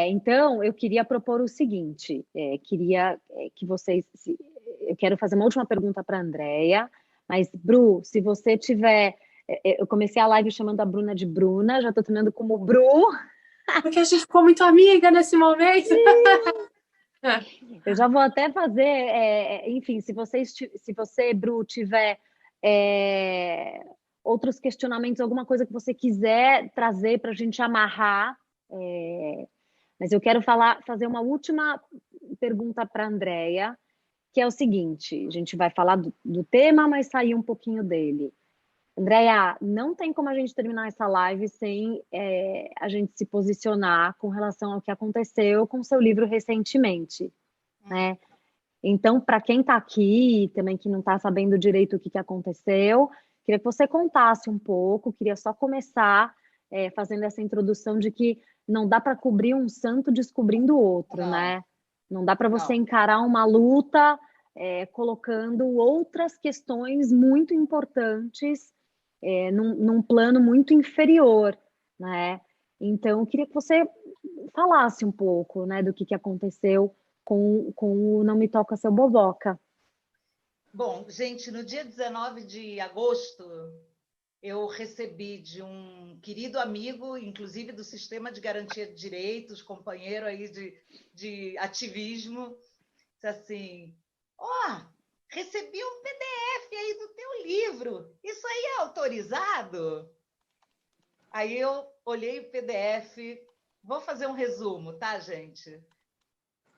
então, eu queria propor o seguinte, queria que vocês... eu quero fazer uma última pergunta para a Andréia, mas, Bru, se você tiver... eu comecei a live chamando a Bruna de Bruna, já estou tomando como Bru. Porque a gente ficou muito amiga nesse momento. Eu já vou até fazer, enfim, se você, Bru, tiver outros questionamentos, alguma coisa que você quiser trazer para a gente amarrar, mas eu quero fazer uma última pergunta para a Andrea, que é o seguinte: a gente vai falar do tema, mas sair um pouquinho dele. Andrea, não tem como a gente terminar essa live sem a gente se posicionar com relação ao que aconteceu com o seu livro recentemente, né? Então, para quem está aqui, também que não está sabendo direito o que aconteceu, queria que você contasse um pouco, queria só começar fazendo essa introdução de que não dá para cobrir um santo descobrindo outro, Não. né? Não dá para você Não. encarar uma luta colocando outras questões muito importantes num plano muito inferior, né? Então, eu queria que você falasse um pouco, né, do que aconteceu com o Não Me Toca Seu Boboca. Bom, gente, no dia 19 de agosto, eu recebi de um querido amigo, inclusive do Sistema de Garantia de Direitos, companheiro aí de ativismo, disse assim: recebi um PDF aí do teu livro, isso aí é autorizado? Aí eu olhei o PDF, vou fazer um resumo, tá, gente?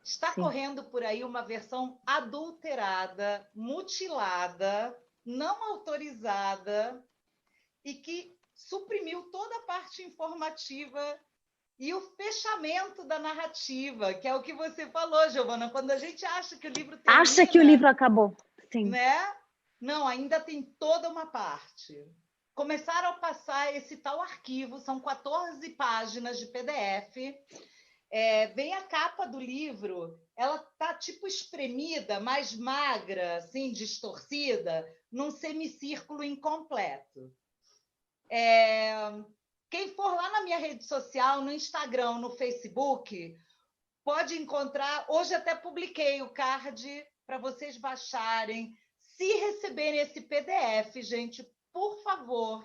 Está correndo por aí uma versão adulterada, mutilada, não autorizada e que suprimiu toda a parte informativa e o fechamento da narrativa, que é o que você falou, Giovana, quando a gente acha que o livro termina... Acha que o livro acabou, sim. Né? Não, ainda tem toda uma parte. Começaram a passar esse tal arquivo, são 14 páginas de PDF. Vem a capa do livro, ela tá tipo espremida, mais magra, assim, distorcida, num semicírculo incompleto. Quem for lá na minha rede social, no Instagram, no Facebook, pode encontrar. Hoje até publiquei o card para vocês baixarem. Se receberem esse PDF, gente, por favor,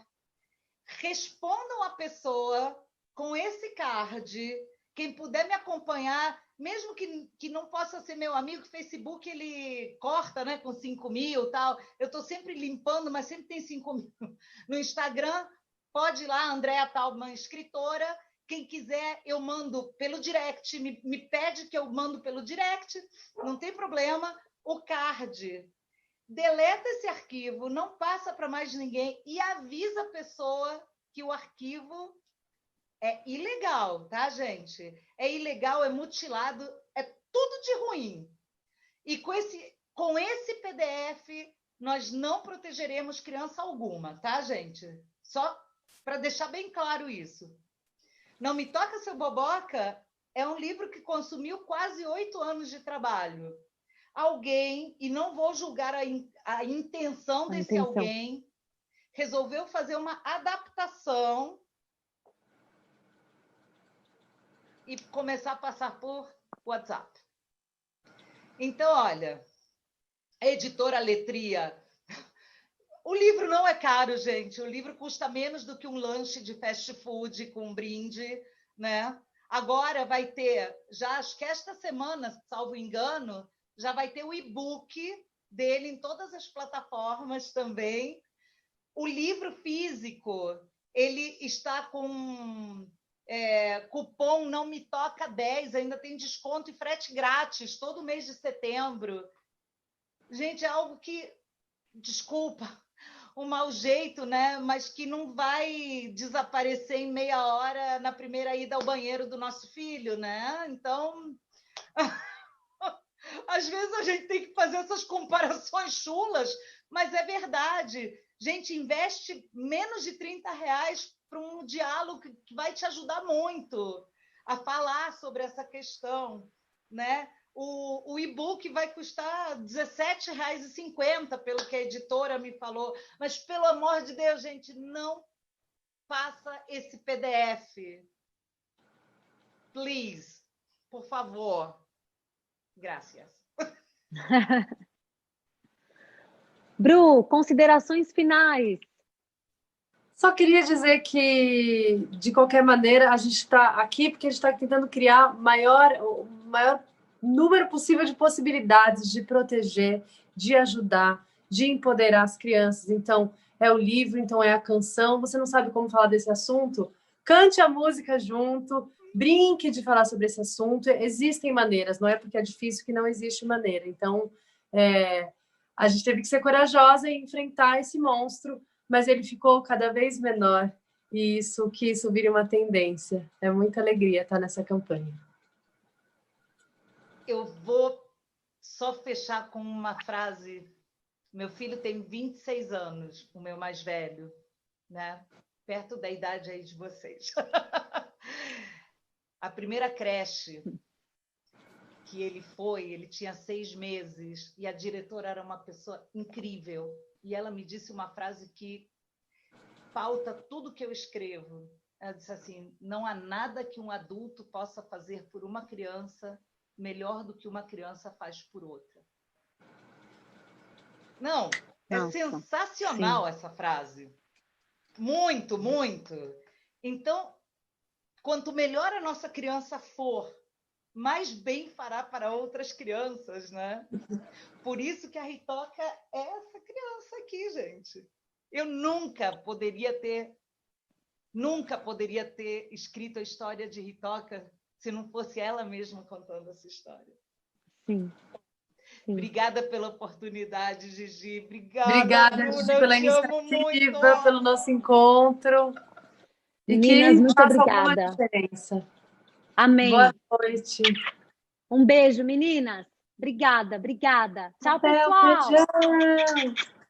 respondam a pessoa com esse card. Quem puder me acompanhar, mesmo que não possa ser meu amigo, o Facebook ele corta, né, com 5.000 e tal. Eu estou sempre limpando, mas sempre tem 5.000. No Instagram, pode ir lá, Andrea Taubman, escritora. Quem quiser, eu mando pelo direct. Me pede que eu mando pelo direct, não tem problema. O card. Deleta esse arquivo, não passa para mais ninguém e avisa a pessoa que o arquivo é ilegal, tá, gente? É ilegal, é mutilado, é tudo de ruim. E com esse PDF, nós não protegeremos criança alguma, tá, gente? Só para deixar bem claro isso. Não Me Toca Seu Boboca é um livro que consumiu quase 8 anos de trabalho. Alguém, e não vou julgar a intenção desse alguém, resolveu fazer uma adaptação e começar a passar por WhatsApp. Então, olha, a editora Letria... O livro não é caro, gente. O livro custa menos do que um lanche de fast food com um brinde, né? Agora vai ter, já acho que esta semana, salvo engano, já vai ter o e-book dele em todas as plataformas também. O livro físico, ele está com cupom Não Me Toca 10, ainda tem desconto e frete grátis todo mês de setembro. Gente, é algo que, desculpa, um mau jeito, né? Mas que não vai desaparecer em meia hora na primeira ida ao banheiro do nosso filho, né? Então, às vezes a gente tem que fazer essas comparações chulas, mas é verdade. Gente, investe menos de R$30 para um diálogo que vai te ajudar muito a falar sobre essa questão, né? O e-book vai custar R$17,50, pelo que a editora me falou. Mas, pelo amor de Deus, gente, não faça esse PDF. Please, por favor. Graças. Bru, considerações finais. Só queria dizer que, de qualquer maneira, a gente está aqui porque a gente está tentando criar o maior número possível de possibilidades de proteger, de ajudar, de empoderar as crianças. Então, é o livro, então é a canção. Você não sabe como falar desse assunto? Cante a música junto, brinque de falar sobre esse assunto. Existem maneiras, não é porque é difícil que não existe maneira. Então, a gente teve que ser corajosa e enfrentar esse monstro, mas ele ficou cada vez menor. E isso vira uma tendência. É muita alegria estar nessa campanha. Eu vou só fechar com uma frase. Meu filho tem 26 anos, o meu mais velho, né? Perto da idade aí de vocês. A primeira creche que ele tinha 6 meses, e a diretora era uma pessoa incrível. E ela me disse uma frase que pauta tudo que eu escrevo. Ela disse assim: não há nada que um adulto possa fazer por uma criança melhor do que uma criança faz por outra. Não, é sensacional essa frase. Muito, muito. Então, quanto melhor a nossa criança for, mais bem fará para outras crianças, né? Por isso que a Ritoca é essa criança aqui, gente. Eu nunca poderia ter escrito a história de Ritoca se não fosse ela mesma contando essa história. Sim. Sim. Obrigada pela oportunidade, Gigi. Obrigada, Bruna, Gigi, pela iniciativa, pelo nosso encontro. Meninas, e que muito faça obrigada. alguma diferença. Amém. Boa noite. Um beijo, meninas. Obrigada, obrigada. Tchau, Até pessoal. Tchau.